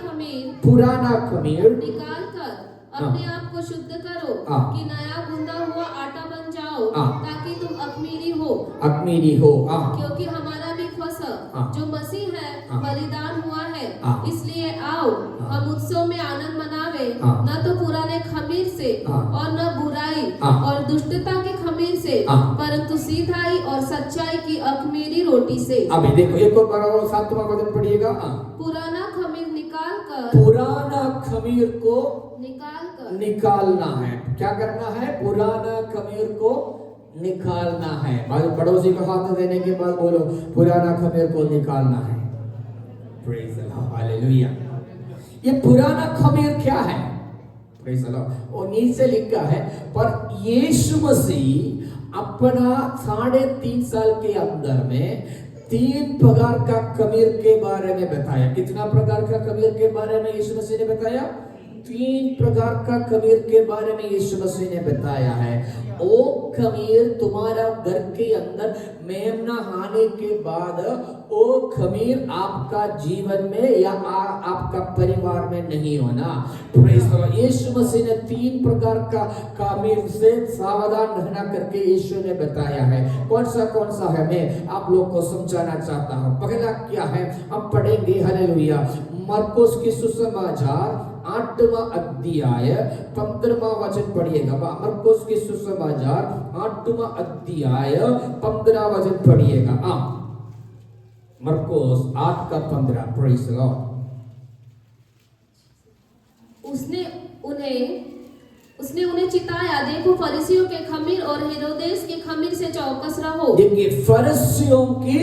पुराना खमीर निकाल कर अपने आप को शुद्ध करो कि नया गूंदा हुआ आटा बन जाओ, ताकि तुम अख़मीरी हो। अख़मीरी हो। क्योंकि हमारा भी फसह जो मसीह है बलिदान हुआ है। इसलिए आओ हम उत्सव में आनंद मनावे, न तो पुराने खमीर से और न बुराई और दुष्टता के खमीर से, परंतु सीधाई और सच्चाई की अख़मीरी रोटी से। अभी देखो, एक और बार 7वां वचन पढ़िएगा। पुराना खमीर निकाल कर, पुराना खमीर को निकालना है। क्या करना है? पुराना खमीर को निकालना है। पड़ोसी को हाथ देने के बाद बोलो, पुराना खमीर को निकालना है। Praise the Lord. हालेलुया। ये पुराना खमीर क्या है? Praise the Lord. और नीचे लिखा है, पर यीशु मसीह अपना 3.5 साल के अंदर में 3 प्रकार का खमीर के बारे में बताया। कितना प्रकार का खमीर के बारे में यीशु मसीह ने बताया? 3 प्रकार का खमीर के बारे में यीशु मसीह ने बताया है। वो खमीर तुम्हारा घर के अंदर मेमना आने के बाद वो खमीर आपका जीवन में या आपका परिवार में नहीं होना। Praise the Lord. यीशु मसीह ने 3 प्रकार का खमीर से सावधान रहना करके यीशु ने बताया है। कौन सा है मैं आप लोग को समझाना चाहता हूँ। पहला क्या है? हम पढ़ेंगे। हालेलुया। मरकुस की सुसमाचार 8वां अध्याय 15वां वचन पढ़िएगा। मरकुस की सुसमाचार 8वां अध्याय 15वां वचन पढ़िएगा। मरकुस 8 का 15। Praise the Lord. उसने उन्हें चिताया, देखो फरीसियों के खमीर और हेरोदेस के खमीर से चौकस रहो। देखिए, फरीसियों की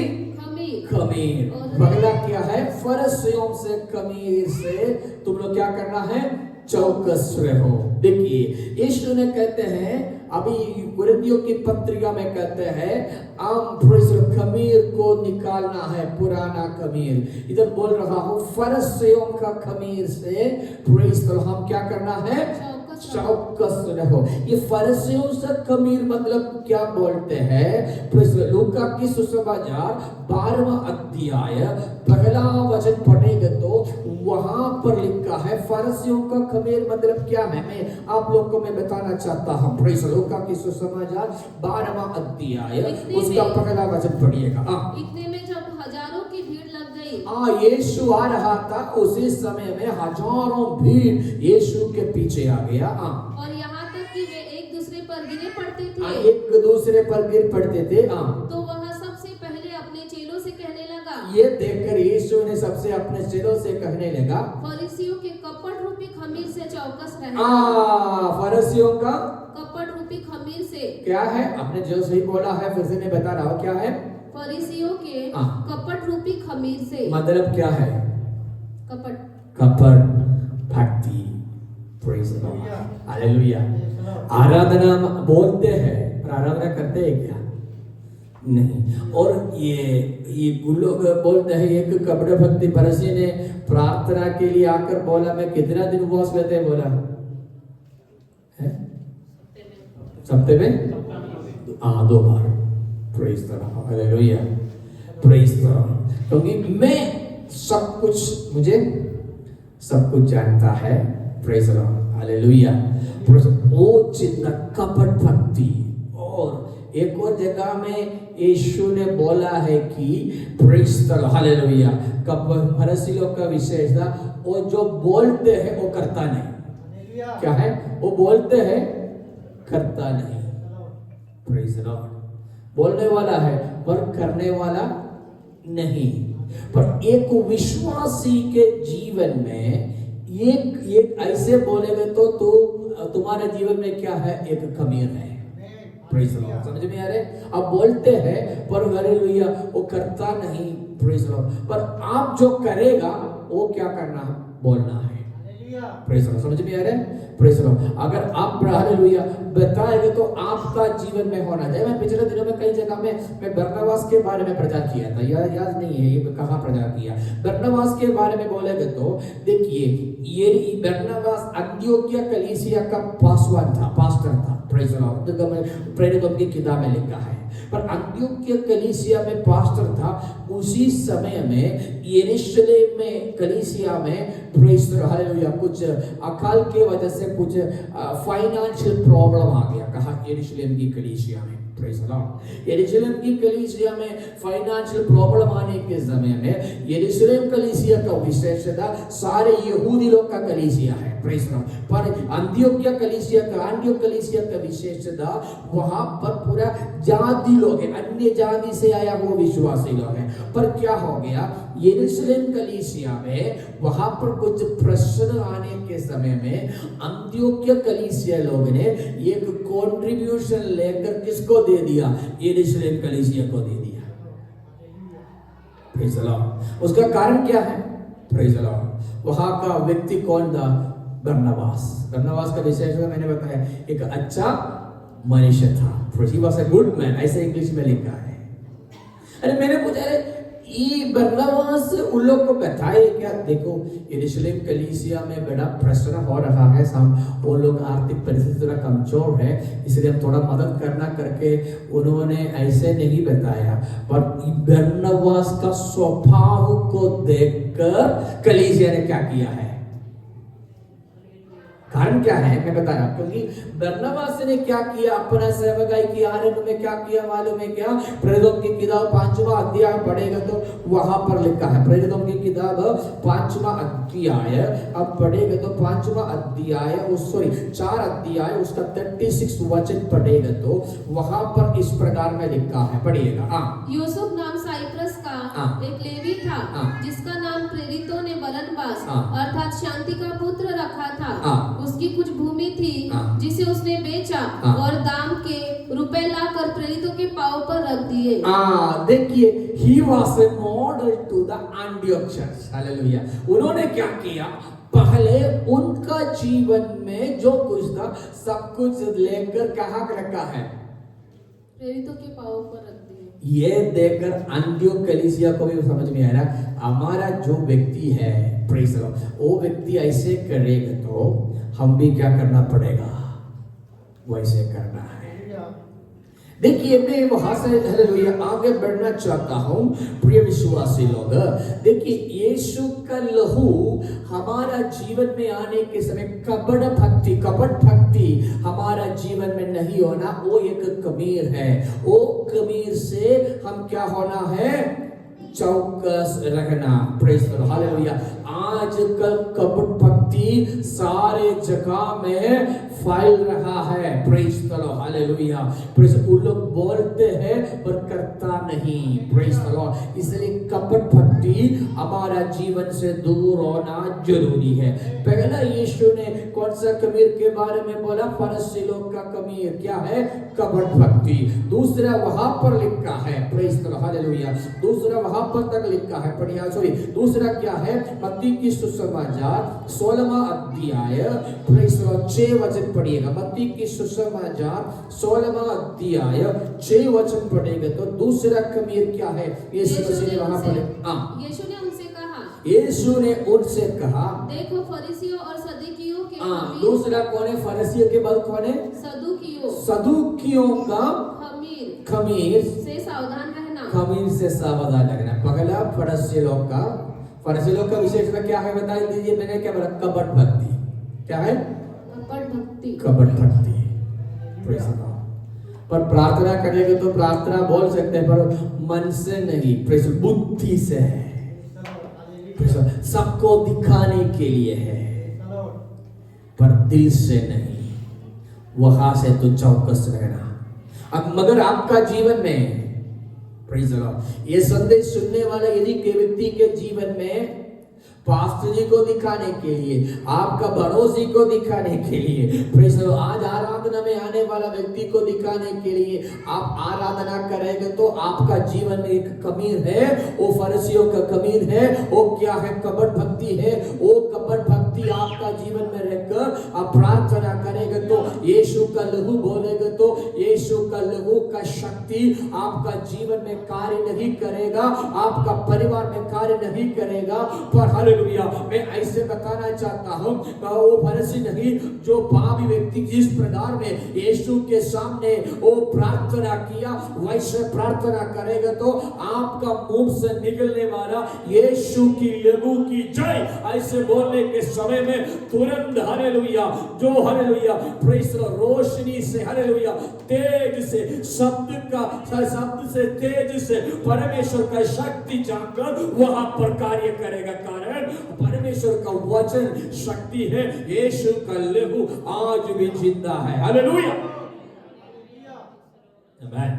खमीर। पहला क्या है? फरीसियों से खमीर से तुम लोग क्या करना है? चौकस रहो। देखिए, यीशु ने कहते हैं, अभी कुरिन्थियों की पत्रिका में कहते हैं, खमीर को निकालना है, पुराना खमीर। इधर बोल रहा हूँ फरीसियों का खमीर से प्रेज़ द लॉर्ड हम क्या करना है? चौकस रहो। ये फरीसियों से खमीर मतलब क्या बोलते हैं? लूका की सुसमाचार 12वां अध्याय पहला वचन पढ़ेंगे तो वहां पर लिखा है फरीसियों का खमीर मतलब क्या है। मैं आप लोग को मैं बताना चाहता हूँ। प्रेज़ लूका की सुसमाचार 12वां अध्याय उसका पहला वचन पढ़िएगा। इतने में जब हजारों की भीड़ लग गई, यीशु आ रहा था, उसी समय में हजारों भीड़ यीशु के पीछे आ गया। और यहाँ तक कि वे एक दूसरे पर गिरे पड़ते थे। एक दूसरे पर गिर पड़ते थे। तो वह सबसे पहले अपने चेलों से कहने लगा। ये देखकर यीशु ने सबसे अपने चेलों से कहने लगा, फरीसियों के कपट रूपी खमीर से चौकस रहना। फरीसियों का कपट रूपी खमीर से क्या है? आपने जो सही बोला है फिर से मैं बता रहा हूँ क्या है? फरीसियों के कपट रूपी खमीर से मतलब क्या है? कपट भक्ति। Praise the Lord. हालेलुया। आराधना बोलते हैं पर आराधना करते हैं क्या? नहीं। और ये लोग बोलते हैं एक कपड़े भक्ति फरसी ने प्रार्थना के लिए आकर बोला मैं कितना दिन उपवास रहते हैं, बोला है सप्ताह में 2 बार। Praise the Lord, hallelujah, praise the Lord. क्योंकि मुझे सब कुछ जानता है, प्रेज द लॉर्ड, हालेलुया। वो चिन्ह कपट भक्ति। और एक और जगह में यीशु ने बोला है कि प्रेज द लॉर्ड, हालेलुया, फरीसी लोग का विशेष था वो जो बोलते हैं वो करता नहीं। क्या है? वो बोलते हैं करता नहीं। प्रेज द लॉर्ड, बोलने वाला है पर करने वाला नहीं। पर एक विश्वासी के जीवन में एक ऐसे बोलेंगे तो तुम्हारे जीवन में क्या है? एक खमीर है। प्रेज द लॉर्ड, समझ में आ रहे? आप बोलते हैं पर हालेलुया वो करता नहीं। प्रेज द लॉर्ड, पर आप जो करेगा वो क्या करना है? बोलना है। प्रेज द लॉर्ड, समझ में आ रहा है? प्रेज द लॉर्ड, अगर आप हालेलुया बताएंगे तो आपका जीवन में होना चाहिए। मैं पिछले दिनों में कई जगह में मैं बरनबास के बारे में प्रचार किया था, याद नहीं है ये कहाँ प्रचार किया। बरनबास के बारे में बोलेंगे तो देखिए ये बरनबास अंत्योकिया कलीसिया का पास्टर था। प्रेज द लॉर्ड, प्रेरितों की किताब में लिखा है। पर अंत्योकिया कलीसिया में पास्टर था। उसी समय में यरूशलेम में कलीसिया में प्रेज द लॉर्ड, हालेलुया, कुछ अकाल के वजह से कुछ फाइनेंशियल प्रॉब्लम आ गया। कहा यरूशलेम की कलीसिया में, प्रेज द लॉर्ड, यरूशलेम की कलीसिया में फाइनेंशियल प्रॉब्लम आने के समय में यरूशलेम कलीसिया का विशेषता सारे यहूदी लोग का कलीसिया है। प्रेज द लॉर्ड, पर अंत्योकिया कलीसिया का विशेषता वहां पर पूरा जाति लोग हैं, अन्य जाति से आया वो विश्वासी लोग हैं। पर क्या हो गया? यरूशलेम कलीसिया में वहां पर कुछ प्रश्न आने के समय में अंत्योकिया कलीसिया लोग ने एक कंट्रीब्यूशन लेकर किसको दे दिया? यरूशलेम कलीसिया को दे दिया। प्रेज द लॉर्ड, उसका कारण क्या है? प्रेज द लॉर्ड, वहां का व्यक्ति कौन था? बरनबास का विशेषता मैंने बताया, एक अच्छा मनुष्य था। He was a good man, ऐसे इंग्लिश में लिखा है। अरे मैंने पूछा, अरे ये बरनबास उन लोग को बताए क्या? देखो यरूशलेम कलीसिया में बड़ा प्रश्न हो रहा है, वो लोग आर्थिक परिस्थिति थोड़ा कमजोर है, इसलिए हम थोड़ा मदद करना करके उन्होंने ऐसे नहीं बताया। पर बरनबास का स्वभाव को देखकर कलीसिया ने क्या किया है? कारण क्या है मैं बता रहा हूं। क्योंकि बरनबास ने क्या किया? अपना सेवकाई की आरंभ में क्या किया मालूम है क्या? प्रेरितों की किताब 5वां अध्याय पढ़ेगा तो वहां पर लिखा है। प्रेरितों की किताब 5वां अध्याय अब पढ़ेगा तो 5वां अध्याय 4 अध्याय उसका 36 वचन पढ़ेगा तो वहां पर इस प्रकार में लिखा है, पढ़िएगा। यूसुफ नाम साइप्रस का एक लेवी था, जिसका नाम प्रेरितों ने बरनबास अर्थात शांति का पुत्र रखा था। उसकी कुछ भूमि थी जिसे उसने बेचा और दाम के रुपए लाकर प्रेरितों के पांव पर रख दिए। देखिए, he was a model to the Antioch church, hallelujah. उन्होंने क्या किया? पहले उनका जीवन में जो कुछ था सब कुछ लेकर कहाँ रखा है? प्रेरितों के पांव पर रख दिए। ये देखकर अंत्योक कलीसिया को भी समझ में आया, हमारा जो व्यक्ति है प्रेज द लॉर्ड, वो व्यक्ति ऐसे करेगा तो हम भी क्या करना पड़ेगा? वैसे करना है। देखिए, मैं वहां से हालेलुया आगे बढ़ना चाहता हूं। प्रिय विश्वासी लोग, देखिए यीशु का लहू हमारा जीवन में आने के समय कपट भक्ति हमारा जीवन में नहीं होना, वो एक कमीर है। वो कमीर से हम क्या होना है? चौकस रहना। Praise the Lord, hallelujah. आजकल कपट भक्ति सारे जगह में फैल रहा है। Praise the Lord, hallelujah. Praise, वो लोग बोलते हैं पर करता नहीं। प्रेज द लॉर्ड, इसलिए कपट भक्ति हमारा जीवन से दूर होना जरूरी है। पहला यीशु ने कौन सा कमीर के बारे में बोला? फरीसी लोग का कमीर क्या है? कपट भक्ति। दूसरा वहां पर लिखा है, प्रेज द लॉर्ड, हालेलुया। दूसरा वहां पर तक लिखा है, पढ़िया। दूसरा क्या है? मत्ती की सुसमाचार 16 16वां अध्याय 6 वचन पढ़िएगा। मत्ती की सुसमाचार 16वां अध्याय 6 वचन पढ़ेगा तो दूसरा खमीर क्या है यीशु मसीह ने वहां पर यीशु ने उनसे कहा, यीशु ने उनसे कहा, देखो फरीसियों और सदूकियों के दूसरा कौन है? फरीसियों के बाद कौन है? सदूकियों का खमीर से सावधान रहना। खमीर से सावधान रहना। पहला फरीसी लोग का विशेषता क्या है बता दीजिए। मैंने क्या बोला? कपट भक्ति। क्या है? कपट भक्ति। पर प्रार्थना करेंगे तो प्रार्थना बोल सकते हैं पर मन से नहीं, बुद्धि से है, सबको दिखाने के लिए है पर दिल से नहीं। वहां से तो चौकस रहना। अब मगर आपका जीवन में प्रेज़ द लॉर्ड ये संदेश सुनने वाला यदि के व्यक्ति के जीवन में पास्टर जी को दिखाने के लिए, आपका पड़ोसी को दिखाने के लिए, प्रेज़ द लॉर्ड आज आराधना में आने वाला व्यक्ति को दिखाने के लिए आप आराधना करेंगे तो आपका जीवन में एक कमीर है, वो फरीसियों का कमीर है। वो क्या है? कपट भक्ति है। वो कपट भक्ति आपका जीवन में रहकर आप प्रार्थना करेंगे तो यीशु का लहू बोलेंगे तो यीशु का लहू का शक्ति आपका जीवन में कार्य नहीं करेगा, आपका परिवार में कार्य नहीं करेगा। पर हालेलुया, मैं ऐसे बताना चाहता हूं वो फरीसी नहीं जो पापी व्यक्ति जिस प्रकार में यीशु के सामने वो प्रार्थना किया वैसे प्रार्थना करेगा तो आपका मुंह से निकलने वाला यीशु की लहू की जय ऐसे बोलने के समय में तुरंत हालेलुया जो हालेलुया प्रेज़ रोशनी से हालेलुया तेज से शब्द से तेज से परमेश्वर का शक्ति जानकर वहां पर कार्य करेगा। कारण परमेश्वर का वचन शक्ति है। यीशु का लहू आज भी जिंदा है। Hallelujah, amen,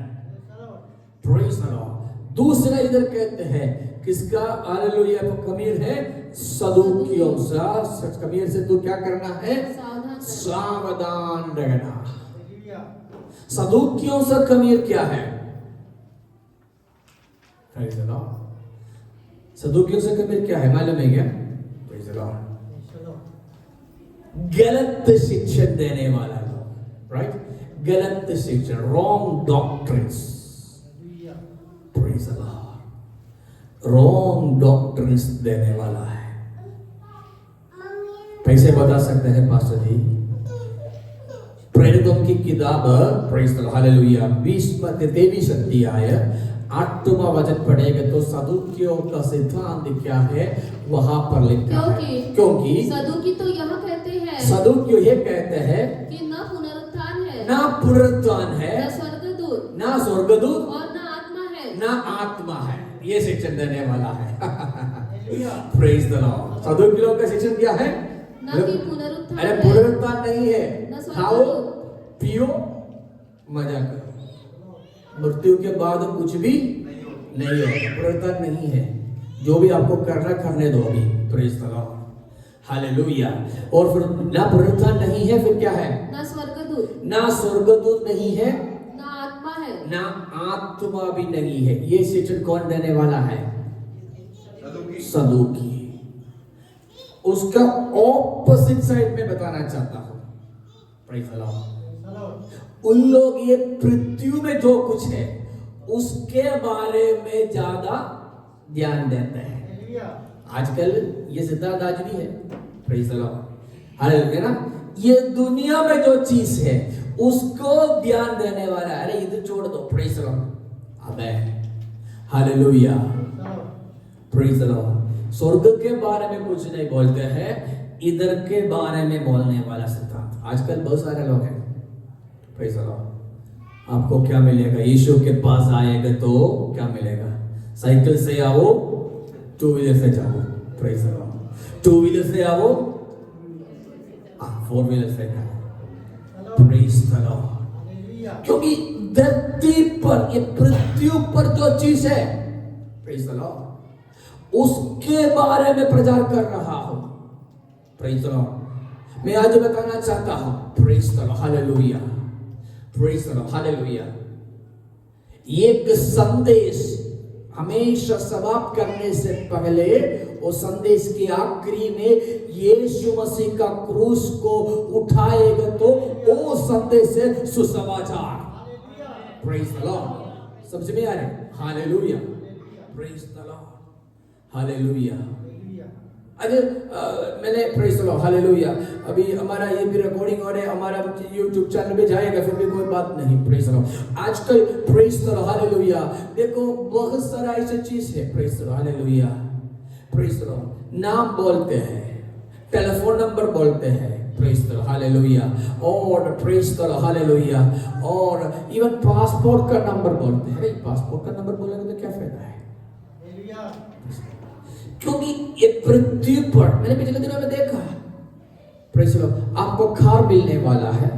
praise the Lord. दूसरा इधर कहते हैं किसका? हालेलुया कमीर है सदूकियों से। कमीर से तो क्या करना है? सावधान रहना। सदूकियों से कमीर क्या है? Praise the Lord. सदूकियों से कमीर क्या है मालूम है क्या? Praise the Lord. गलत शिक्षण देने वाला लोग, राइट? गलत शिक्षण, wrong doctrines. Praise the Lord. Wrong doctrines देने वाला है। कैसे बता सकते हैं पास्टर जी? प्रेरितों की किताब प्रेज़ द लॉर्ड हालेलुया 23 अध्याय 8वां वचन पढ़ेगा तो सदूकियों का सिद्धांत क्या है वहां पर लिखा है। क्योंकि सदूकी तो यह कहते हैं, सदूकी ये कहते हैं कि न पुनरुत्थान है, ना पुनरुत्थान है, न स्वर्गदूत, ना स्वर्गदूत और न आत्मा है, ना आत्मा है। ये शिक्षण देने वाला है। Praise the Lord. सदूकियों का शिक्षण क्या है? न कि पुनरुत्थान है, पुनरुत्थान नहीं है। खाओ पियो मजा करो, मृत्यु के बाद कुछ भी नहीं होगा। पुनरुत्थान नहीं है। जो भी आपको करना करने दो अभी। Praise the Lord hallelujah. और फिर ना पुनरुत्थान नहीं है फिर क्या है? ना स्वर्गदूत, ना स्वर्गदूत नहीं है, ना आत्मा है, ना आत्मा भी नहीं है। ये शिक्षण कौन देने वाला है? सदूकी। उसका ऑपोजिट साइड में बताना चाहता हूं। Praise the Lord. उन लोग ये पृथ्वी में जो कुछ है उसके बारे में ज्यादा ध्यान देते हैं। आजकल ये सिद्धांत आज भी है। प्रेज़ द लॉर्ड हालेलुया ना। ये दुनिया में जो चीज है उसको ध्यान देने वाला है। अरे इधर छोड़ दो। Praise the Lord amen hallelujah praise the Lord. स्वर्ग के बारे में कुछ नहीं बोलते हैं, इधर के बारे में बोलने वाला सिद्धांत। आजकल बहुत सारे लोग हैं। Praise the Lord. आपको क्या मिलेगा? यीशु के पास आएगा तो क्या मिलेगा? साइकिल से आओ, टू व्हीलर से जाओ। Praise the Lord. Two wheeler से आओ, फोर व्हीलर से जाओ। Praise the Lord. क्योंकि धरती पर ये पृथ्वी पर जो चीज है प्रेज़ द लॉर्ड उसके बारे में प्रचार कर रहा हूं। Praise the Lord. मैं आज बताना चाहता हूं praise the Lord hallelujah praise the Lord hallelujah. एक संदेश हमेशा समाप्त करने से पहले वो संदेश के आखिरी में यीशु मसीह का क्रूस को उठाएगा तो वो संदेश है सुसमाचार। Praise the Lord. समझ में आ रहे? Hallelujah, praise the Lord, hallelujah. अरे मैंने प्रेज द लॉर्ड, हालेलुया। अभी हमारा ये भी रिकॉर्डिंग हो रहा है, हमारा YouTube चैनल पे जाएगा, फिर भी कोई बात नहीं। Praise the Lord. आजकल प्रेज द लॉर्ड, हालेलुया, देखो बहुत सारा ऐसी चीज है। Praise the Lord, hallelujah, praise the Lord. नाम बोलते हैं, टेलीफोन नंबर बोलते हैं, प्रेज द लॉर्ड, हालेलुया, और प्रेज द लॉर्ड, हालेलुया, और इवन पासपोर्ट का नंबर बोलते हैं। पासपोर्ट का नंबर बोलेंगे तो क्या फायदा है? क्योंकि ये पृथ्वी पर मैंने पिछले दिनों में देखा, प्रेज द लॉर्ड, आपको कार मिलने वाला है,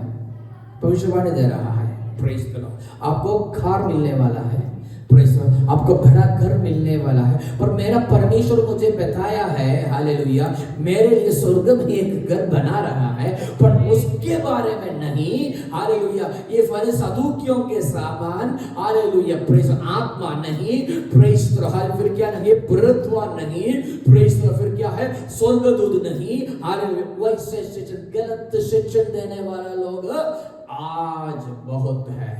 भविष्यवाणी दे रहा है। प्रेज द लॉर्ड, आपको कार मिलने वाला है, प्रेज द लॉर्ड, आपको बड़ा घर मिलने वाला है। पर मेरा परमेश्वर मुझे बताया है, हालेलुया, मेरे लिए स्वर्ग में एक घर बना रहा है, पर उसके बारे में नहीं। हालेलुया, ये फल सदूकियों के सामान, हालेलुया, प्रेज आत्मा नहीं, प्रेज द लॉर्ड, फिर क्या नहीं, पुरत्वा नहीं, प्रेज द लॉर्ड, फिर क्या है, स्वर्गदूत नहीं। हालेलुया, वैसे शिक्षण, गलत शिक्षण देने वाला लोग आज बहुत है।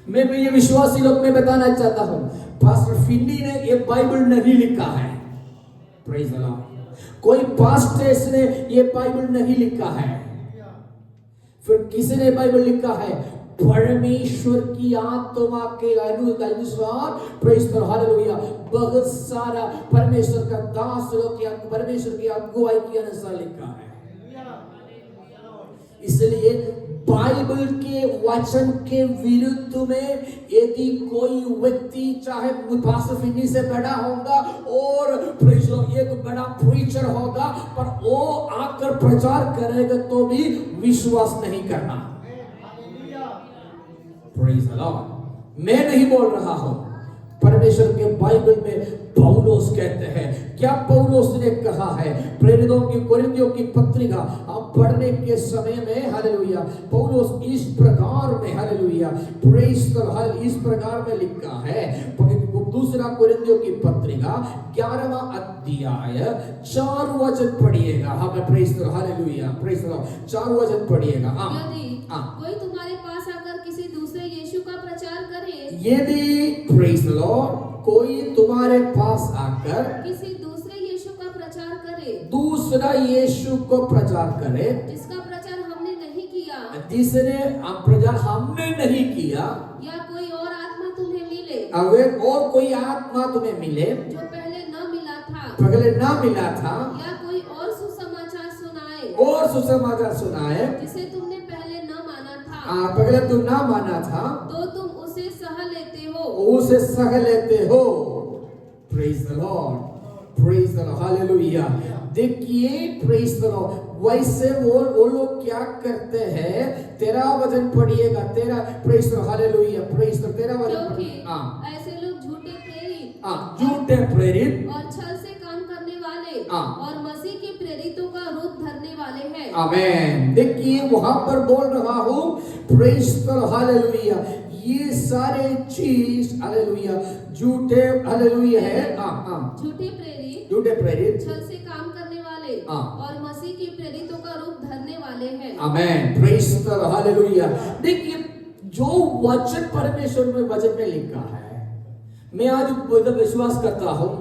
मैं भी ये विश्वासी लोग में बताना चाहता हूं, पास्टर फिन्नी ने ये बाइबल नहीं लिखा है। Praise the Lord. कोई पास्टर्स ने ये बाइबल नहीं लिखा है। फिर किसने बाइबल लिखा है? परमेश्वर की आत्मा के अनुसार, प्रेज द लॉर्ड, हालेलुया, बहुत सारा परमेश्वर का दास लोग के परमेश्वर की अगुवाई के अनुसार लिखा है। इसलिए बाइबल के वचन के विरुद्ध में यदि कोई व्यक्ति, चाहे पास्टर फिन्नी से बड़ा होगा और एक बड़ा प्रीचर होगा, पर वो आकर प्रचार करेगा तो भी विश्वास नहीं करना। Praise the Lord. मैं नहीं बोल रहा हूं, परमेश्वर के बाइबल में पौलुस कहते हैं, क्या पौलुस ने कहा है? प्रेरितों की कोरिन्थियों की पत्रिका आप पढ़ने के समय में, हालेलुया, पौलुस इस प्रकार में, हालेलुया, प्रेज द लॉर्ड, इस प्रकार में लिखा है। दूसरा कोरिन्थियों की पत्रिका 11वां अध्याय 4 वचन पढ़िएगा। हाँ, praise the Lord, hallelujah, praise the Lord, 4 वचन पढ़िएगा। कोई तुम्हारे पास आकर किसी दूसरे यीशु का प्रचार करे, यदि प्रेज द लॉर्ड, कोई तुम्हारे पास आकर किसी दूसरे यीशु का प्रचार करे, दूसरा यीशु को प्रचार करे, जिसका प्रचार हमने नहीं किया, जिसने प्रचार हमने नहीं किया, या कोई और आत्मा तुम्हें मिले, अगर और कोई आत्मा तुम्हें मिले जो पहले न मिला था, या कोई और सुसमाचार सुनाए, जिसे तुमने पहले न माना था, पहले तुम ना माना था, तो तुम उसे सह लेते हो। Praise the lord, praise the Lord, hallelujah. देखिए, प्रेज द लॉर्ड, वैसे वो लोग क्या करते हैं? 13 वचन पढ़िएगा, 13, praise the Lord, hallelujah, praise the Lord, 13 वचन। ऐसे लोग झूठे प्रेरित और छल से काम करने वाले और मसीह के प्रेरितों का रूप धरने वाले हैं। आमीन। देखिए, वहां पर बोल रहा हूं, प्रेज द लॉर्ड, हालेलुया, ये सारे चीज, हालेलुया, झूठे, हालेलुया है, झूठे प्रेरित, छल से काम करने वाले और मसीह के प्रेरितों का रूप धरने वाले हैं। आमीन, प्रेज द लॉर्ड, हालेलुया। देखिए, जो वचन परमेश्वर में वचन में लिखा है, मैं आज विश्वास करता हूं,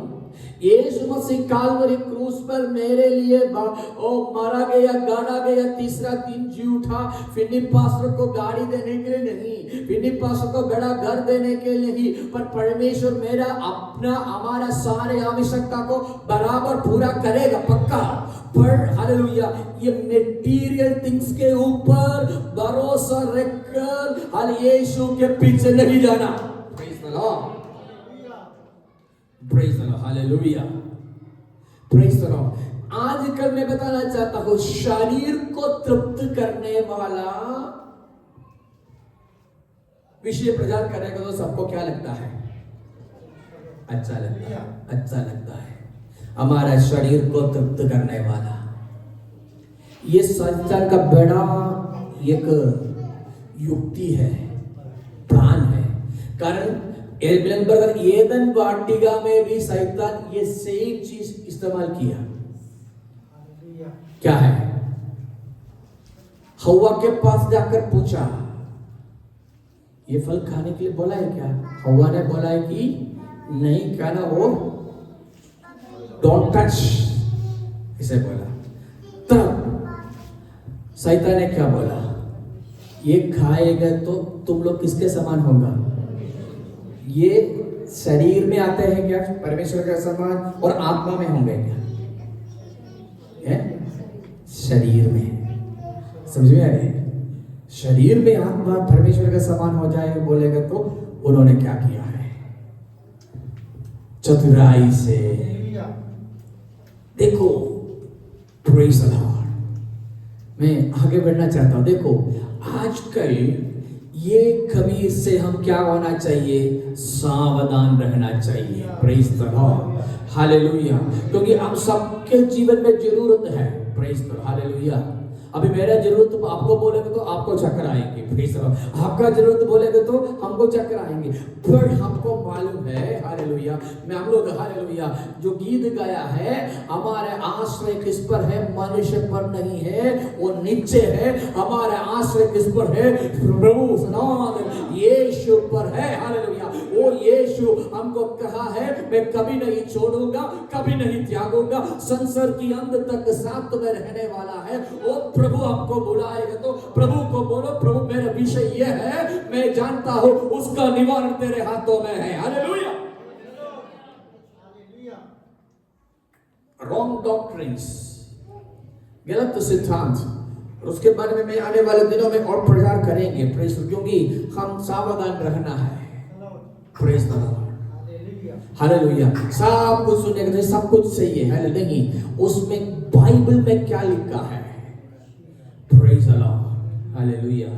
यीशु मसीह कालवरी क्रूस पर मेरे लिए मारा गया, गाड़ा गया, तीसरा दिन जी उठा। फिन्नी पास्टर को गाड़ी देने के लिए नहीं, फिन्नी पास्टर को बड़ा घर देने के लिए नहीं, पर परमेश्वर मेरा अपना, हमारा सारे आवश्यकता को बराबर पूरा करेगा, पक्का। पर हालेलुया, ये मटेरियल थिंग्स के ऊपर भरोसा रखकर हाल यीशु के पीछे नहीं जाना। Praise the lord, praise the Lord, hallelujah, praise the Lord. आजकल मैं बताना चाहता हूं, शरीर को तृप्त करने वाला विषय प्रचार करेगा तो सबको क्या लगता है? अच्छा लगता है, अच्छा लगता है। हमारा शरीर को तृप्त करने वाला, ये शैतान का बड़ा एक युक्ति है, प्लान है। कारण एदन वाटिका में भी शैतान ये सेम चीज इस्तेमाल किया। क्या है? हवा के पास जाकर पूछा, ये फल खाने के लिए बोला है क्या? हवा ने बोला है कि नहीं खाना, वो डोंट टच इसे बोला। तब शैतान ने क्या बोला? ये खाएगा तो तुम लोग किसके समान होगा? ये शरीर में आते हैं क्या? परमेश्वर के समान। और आत्मा में होंगे क्या? है? शरीर में। समझ में आ रही है? शरीर में आत्मा परमेश्वर के समान हो जाए बोलेगा तो उन्होंने क्या किया है? चतुराई से देखो, प्रेज़ द लॉर्ड। मैं आगे बढ़ना चाहता हूं। देखो आजकल ये खमीर से हम क्या होना चाहिए? सावधान रहना चाहिए। Praise the Lord, hallelujah. क्योंकि हम सबके जीवन में जरूरत है। Praise the Lord, hallelujah. अभी मेरा जरूरत तो आपको बोलेगा तो आपको चक्कर आएंगे, प्रेज़ द लॉर्ड। आपका जरूरत बोलेगा तो हमको चक्कर आएंगे। पर हमको मालूम है, हालेलुया, मैं हम लोग हालेलुया जो गीत गाया है, हमारे आश्रय किस पर है? मनुष्य पर नहीं है, वो नीचे है। हमारा आश्रय किस पर है? प्रभु सनातन यीशु पर है, हालेलुया। वो यीशु हमको कहा है, मैं कभी नहीं छोड़ूंगा, कभी नहीं त्यागूंगा, संसार की अंत तक साथ में रहने वाला है। वो प्रभु आपको बुलाएगा तो प्रभु को बोलो, प्रभु मेरा विषय ये है, मैं जानता हूं उसका निवारण तेरे हाथों में है। हालेलुया। रॉन्ग डॉक्ट्रिन्स, गलत सिद्धांत, उसके बारे में मैं आने वाले दिनों में और प्रचार करेंगे, प्रेज़, क्योंकि हम सावधान रहना है। Praise the Lord, hallelujah. सब कुछ सुनने के सब कुछ सही है, हालेलुया। नहीं, उसमें बाइबल में क्या लिखा है? Praise the Lord, hallelujah.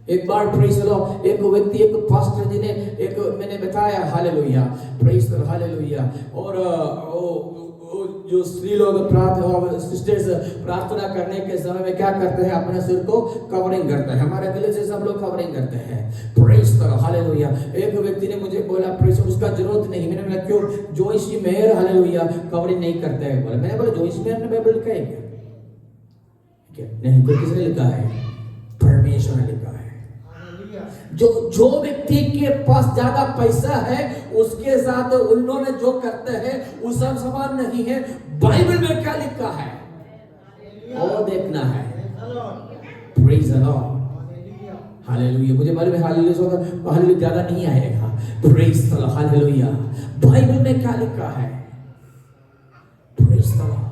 एक बार प्रेज़ द लॉर्ड, एक व्यक्ति, एक पास्टर जी ने, एक मैंने बताया, hallelujah, praise the Lord, hallelujah. और जो स्त्री लोग प्रार्थना, सिस्टर्स प्रार्थना करने के समय में क्या करते हैं? अपने सिर को कवरिंग करते हैं। हमारे गले से सब लोग कवरिंग करते हैं। Praise the Lord, hallelujah. एक व्यक्ति ने मुझे बोला, प्रेज़, उसका जरूरत नहीं। मैंने बोला क्यों? जोइस मेयर, हालेलुया, कवरिंग नहीं करते हैं। बोला, मैंने बोला जोइस मेयर ने बाइबल लिखा है क्या? नहीं। तो किसने लिखा है? परमेश्वर ने लिखा है। जो व्यक्ति के पास ज्यादा पैसा है उसके साथ उन्होंने जो करते हैं वो सब समान नहीं है। बाइबल में क्या लिखा है वो देखना है। Praise the Lord, hallelujah. मुझे मालूम है हालेलुया ज्यादा नहीं आएगा। Praise the Lord, hallelujah. Bible में क्या लिखा है? Praise the Lord.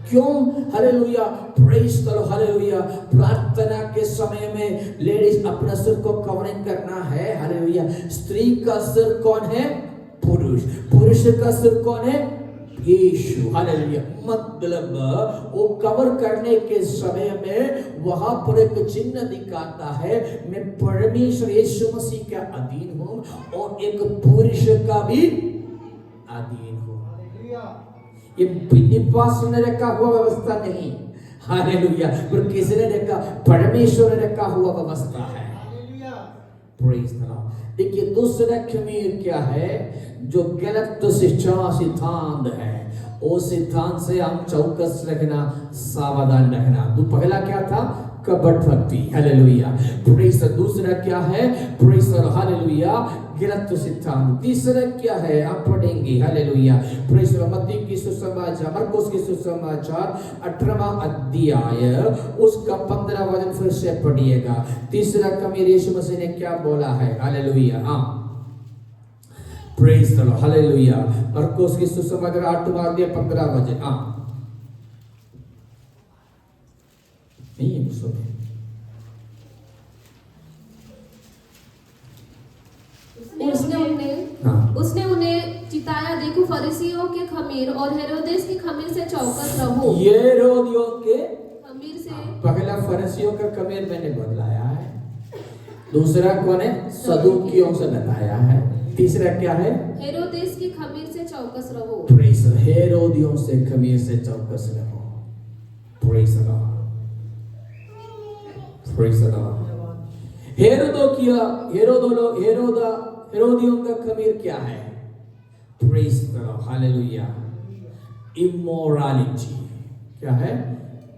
क्यों? Hallelujah, praise the Lord, hallelujah. प्रार्थना के समय में लेडीज अपना सिर को कवरिंग करना है, हालेलुया। स्त्री का सिर कौन है? पुरुष। पुरुष का सिर कौन है? यीशु, हालेलुया। मतलब वो कवर करने के समय में वहां पर एक चिन्ह दिखाता है, मैं परमेश्वर यीशु मसीह का अधीन हूं और एक पुरुष का भी अधीन हूं। ये विश्वास ने रखा हुआ व्यवस्था नहीं, हालेलुया, पर किसने रखा? परमेश्वर ने रखा हुआ व्यवस्था है। Praise the Lord. देखिए दूसरा खमीर क्या है? जो गलत शिक्षा सिद्धांत है, वो सिद्धांत से हम चौकस रखना, सावधान रहना। तो पहला क्या था? कपट भक्ति, हालेलुया, प्रेज़। दूसरा क्या है? प्रेज़ द लॉर्ड, हालेलुया, गलत सिद्धांत। तीसरा क्या है? आप पढ़ेंगे, हालेलुया, प्रेज़ द लॉर्ड, मत्ती की सुसमाचार, मरकुस की सुसमाचार 18वां अध्याय उसका 15वां वचन फिर से पढ़िएगा। तीसरा खमीर यीशु मसीह ने क्या बोला है? हालेलुया, हाँ, प्रेज़ द लॉर्ड, हालेलुया। मरकुस की सुसमाचार 8वां अध्याय 15वां वचन, हाँ, नहीं है सुनो। उसने उन्हें चिताया, देखो फरीसियों के खमीर और हेरोदेस के खमीर से चौकस रहो। हेरोदियों के खमीर से, पहला फरीसियों का खमीर मैंने बदलाया है, दूसरा कौन है? सदूकियों से बताया है, तीसरा क्या है? हेरोदेस की खमीर से चौकस रहो। प्रेज़, हेरोदियों से खमीर से चौकस रहो। Praise the Lord, praise the Lord. हेरोदियों का खमीर क्या है? Praise the Lord, hallelujah. Immorality. क्या है?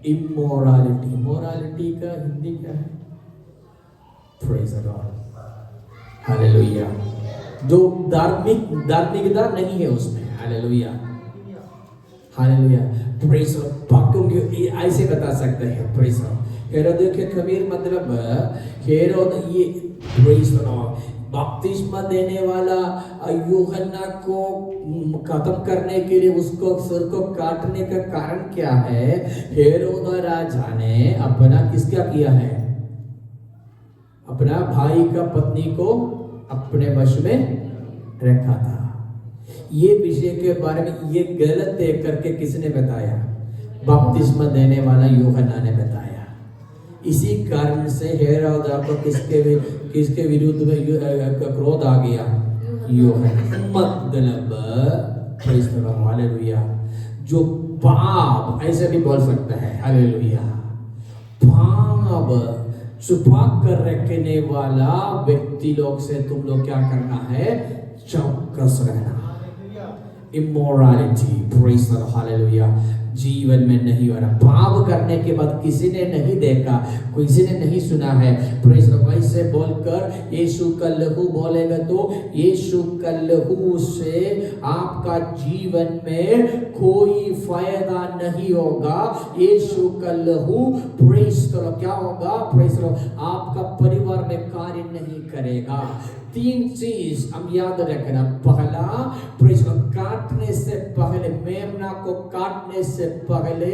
इमोरालिटी। मोरालिटी का हिंदी क्या है? Praise the Lord, hallelujah. जो धार्मिकता नहीं है उसमें, hallelujah, hallelujah. Praise the Lord. क्योंकि ऐसे बता सकते हैं, प्रेज द लॉर्ड। हेरोद के खमीर मतलब हेरोद ये, प्रेज द लॉर्ड, बपतिस्मा देने वाला यूहन्ना को खत्म करने के लिए उसको सिर को काटने का कारण क्या है? हेरोद राजा ने अपना किसका किया है? अपना भाई का पत्नी को अपने वश में रखा था। ये विषय के बारे में ये गलत देख करके किसने बताया? बपतिस्मा देने वाला यूहन्ना ने बताया। इसी कारण से हेरोद को किसके विरुद्ध में क्रोध आ गया? यूहन्ना। मतलब प्रेज़ द लॉर्ड, हालेलुया। जो पाप, ऐसे भी बोल सकता है, हालेलुया, पाप छुपा कर रखने वाला व्यक्ति लोग से तुम लोग क्या करना है? चौकस रहना। Immorality, praise the Lord, hallelujah, जीवन में नहीं हो रहा। पाप करने के बाद किसी ने नहीं देखा, किसी ने नहीं सुना है, प्रेज़ द लॉर्ड, वैसे बोलकर यीशु का लहू बोलेगा तो यीशु का लहू से आपका जीवन में कोई फायदा नहीं होगा। यीशु का लहू, प्रेज़ द लॉर्ड, क्या होगा? प्रेज़ द लॉर्ड, आपका परिवार में कार्य नहीं करेगा। 3 चीज हम याद रखना। पहला, प्रेज़ द लॉर्ड, काटने से पहले, मेमना को काटने से पहले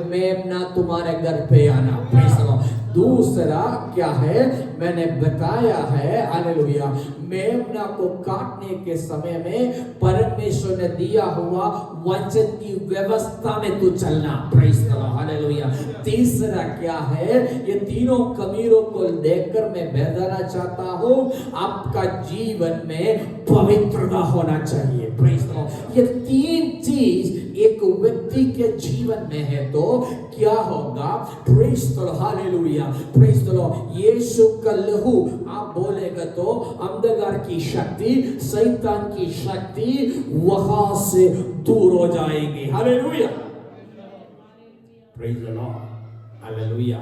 मेमना तुम्हारे घर पे आना, प्रेज़ द लॉर्ड। दूसरा क्या है? मैंने बताया है, हालेलुया, मेमना को काटने के समय में परमेश्वर ने दिया हुआ वचन की व्यवस्था में तू चलना, प्रेज़ द लॉर्ड, हालेलुया। तीसरा क्या है? ये तीनों खमीरों को देखकर मैं बताना चाहता हूं, आपका जीवन में पवित्रता होना चाहिए, प्रेज़ द लॉर्ड। ये 3 चीज एक व्यक्ति के जीवन में है तो क्या होगा? Praise the Lord, hallelujah, praise the Lord. यीशु का लहू आप बोलेगा तो अंधकार की शक्ति, शैतान की शक्ति वहां से दूर हो जाएगी, hallelujah, praise the Lord, hallelujah,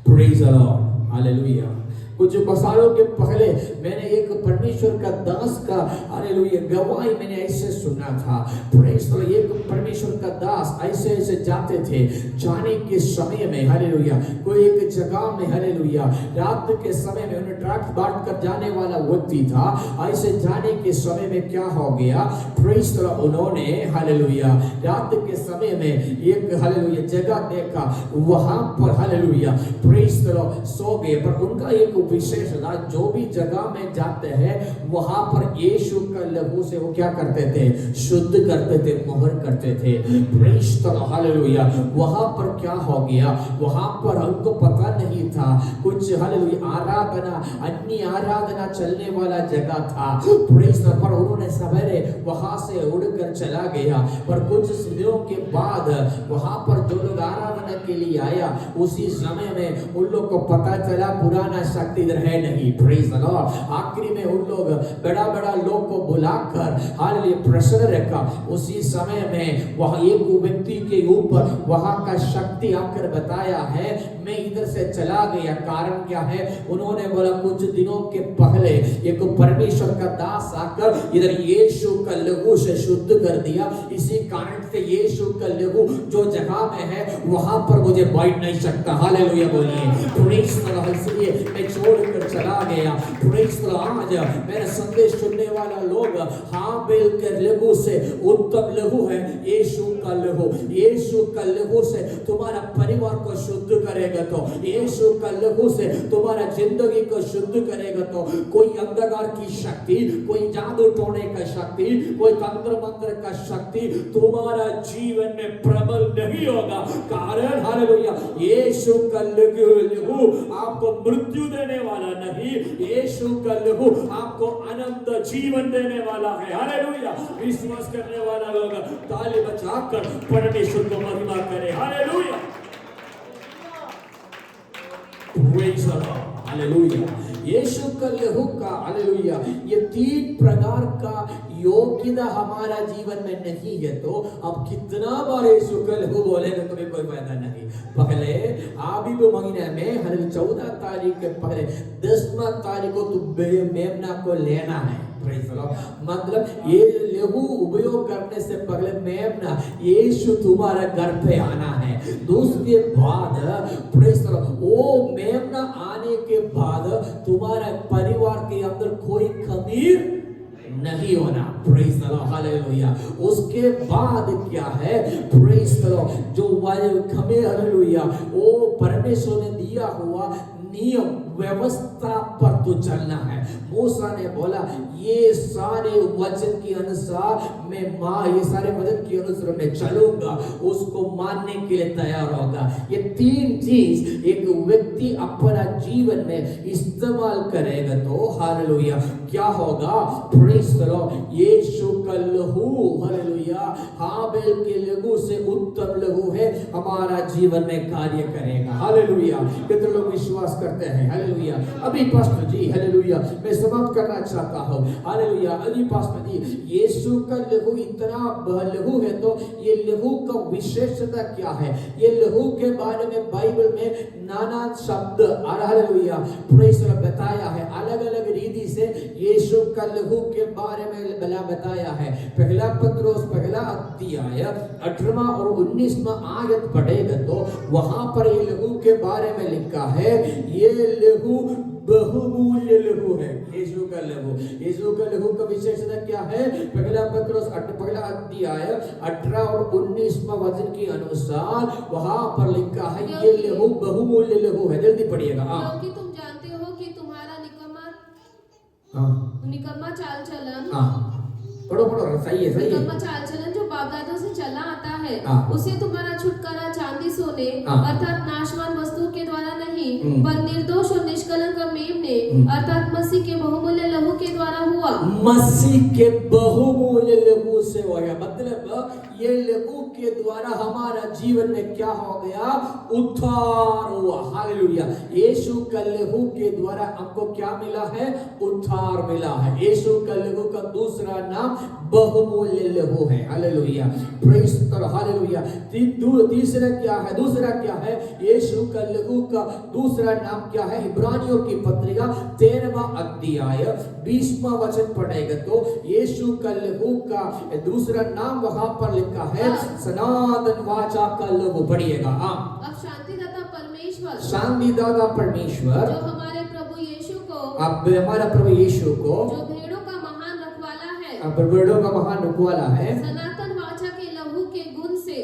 praise the Lord, hallelujah. कुछ सालों के पहले मैंने एक परमेश्वर का दास का, हालेलुया, गवाही मैंने ऐसे सुना था, प्रेज़ द लॉर्ड। एक परमेश्वर का दास ऐसे ऐसे जाते थे, जाने के समय में, हालेलुया, कोई एक जगह में, हालेलुया, रात के समय में उन्हें ट्रक बांट कर जाने वाला व्यक्ति था। ऐसे जाने के समय में क्या हो गया? प्रेज़ द लॉर्ड, उन्होंने, हालेलुया, रात के समय में एक, हालेलुया, जगह देखा, वहां पर, हालेलुया, प्रेज़ द लॉर्ड, सो गए। पर उनका एक विशेष था, जो भी जगह में जाते हैं वहां पर यीशु का लहू से वो क्या करते थे? शुद्ध करते थे, मोहर करते थे, प्रेज़ द लॉर्ड, हालेलुया। वहां पर क्या हो गया? वहां पर हमको पता नहीं था, कुछ, हालेलुया, आराधना, अन्य आराधना चलने वाला जगह था, प्रेज़ द लॉर्ड। पर उन्होंने सवेरे वहां से उड़कर चला गया। पर कुछ दिनों के बाद वहां पर जो लोग आराधना के लिए आया, उसी समय में उन लोग को पता चला पुराना शक्ति इधर है नहीं, प्रेज़ द लॉर्ड। आखिरी में उन लोग बड़ा बड़ा लोग को बुलाकर, हालेलुया, प्रश्न रखा। उसी समय में वहां एक व्यक्ति के ऊपर वहां का शक्ति आकर बताया है, मैं इधर से चला गया। कारण क्या है? उन्होंने बोला कुछ दिनों के पहले एक परमेश्वर का दास आकर इधर यीशु का लहू से शुद्ध कर दिया। इसी कारण से यीशु का लहू जो जगह में है वहां पर मुझे बैठ नहीं सकता, हालेलुया बोलिए, प्रेज़ द लॉर्ड। इसलिए मैं छोड़कर चला गया, प्रेज़ द लॉर्ड। आज मेरा संदेश सुनने वाला लोग, हाबेल के लहू से उत्तम लहू है यीशु का लहू। यीशु का लहू से तुम्हारा परिवार को शुद्ध करेगा, तो यीशु का लहू से तुम्हारा जिंदगी को शुद्ध करेगा। तो कोई अंधकार की शक्ति, कोई जादू टोने का शक्ति, कोई तंत्र मंत्र का शक्ति तुम्हारा जीवन में प्रबल नहीं होगा। कारण, हालेलुया, यीशु का लहू आपको मृत्यु देने वाला नहीं, यीशु का लहू आपको अनंत जीवन देने वाला है, हालेलुया। विश्वास करने वाला लोग ताली बजाकर परमेश्वर को महिमा करे, hallelujah, praise the Lord, hallelujah. यीशु का लहू का हालेलुया ये 3 प्रकार का योग्यता हमारा जीवन में नहीं है तो अब कितना बार यीशु का लहू बोलेंगे तो भी कोई फायदा नहीं। पहले आबीब महीने में हर 14 तारीख के पहले 10वां तारीख को तू मेमना को लेना है। मतलब ये लहू उपयोग करने से पहले मेमना यीशु तुम्हारे घर पे आना है। उसके बाद वो मेमना आने के बाद तुम्हारे परिवार के अंदर कोई खमीर नहीं होना। Praise the Lord hallelujah. उसके बाद क्या है प्रेज द लॉर्ड जो खमीर हालेलुया वो परमेश्वर ने दिया हुआ नियम व्यवस्था पर तो चलना है। मूसा ने बोला ये सारे वचन के अनुसार ये सारे वचन के अनुसार मैं चलूंगा, उसको मानने के लिए तैयार होगा। ये 3 चीज एक व्यक्ति अपना जीवन में इस्तेमाल करेगा तो हालेलुया क्या होगा प्रेज द लॉर्ड यीशु का लहू हालेलुया हाबेल के लहू से उत्तम लहू है, हमारा जीवन में कार्य करेगा। हालेलुया कितने लोग विश्वास करते हैं? हालेलुया। अभी पास्टर जी हालेलुया मैं समाप्त करना चाहता हूं। हालेलुया अभी पास्टर जी यीशु का लहू इतना लहू है तो ये लहू का विशेषता क्या है? ये लहू के बारे में बाइबल में नाना शब्द हालेलुया प्रेज द लॉर्ड बताया है। अलग अलग रीति से यीशु का लहू के बारे में बताया है। पहला पत्रोस पहला अध्याय 18वां और 19वां आयत पढ़ेगा तो वहां पर ये लहू के बारे में लिखा है ये लहू बहुमूल्य लहू है। यीशु का लहू, यीशु का लहू का विशेषता क्या है? पहला पत्रोस पहला अध्याय 18 और 19वां वचन के अनुसार वहां पर लिखा है ये लहू बहुमूल्य लहू है। जल्दी पढ़िएगा। क्योंकि तुम जानते हो कि तुम्हारा निकम्मा चाल चलन पढ़ो सही है निकम्मा चाल चलन जो बाप दादों से चला आता है उसे तुम्हारा छुटकारा चांदी सोने अर्थात नाशवान वस्तुओं के द्वारा नहीं पर निर्दोष और निष्कलंक मेमने अर्थात मसीह के बहुमूल्य लहू के द्वारा हुआ। मसीह के बहुमूल्य लहू से हो गया। मतलब ये लहू के द्वारा हमारा जीवन में क्या हो गया? उद्धार हुआ। हालेलुया। यीशु का लहू के द्वारा हमको क्या मिला है? उद्धार मिला है। यीशु का लहू का दूसरा नाम बहुमूल्य लहू है। Hallelujah praise the Lord hallelujah. तीसरा क्या है? दूसरा क्या है? यीशु का लहू का दूसरा नाम क्या है? इब्रानियों की पत्रिका 13वां अध्याय 20वां वचन पढ़ेगा तो यीशु का लहू का दूसरा नाम वहां पर लिखा है सनातन वाचा का लहू। पढ़िएगा। अब शांतिदाता परमेश्वर जो हमारे प्रभु यीशु को अब हमारा प्रभु यीशु को जो भेड़ों का महान रखवाला है सनातन वाचा के लहू के गुण से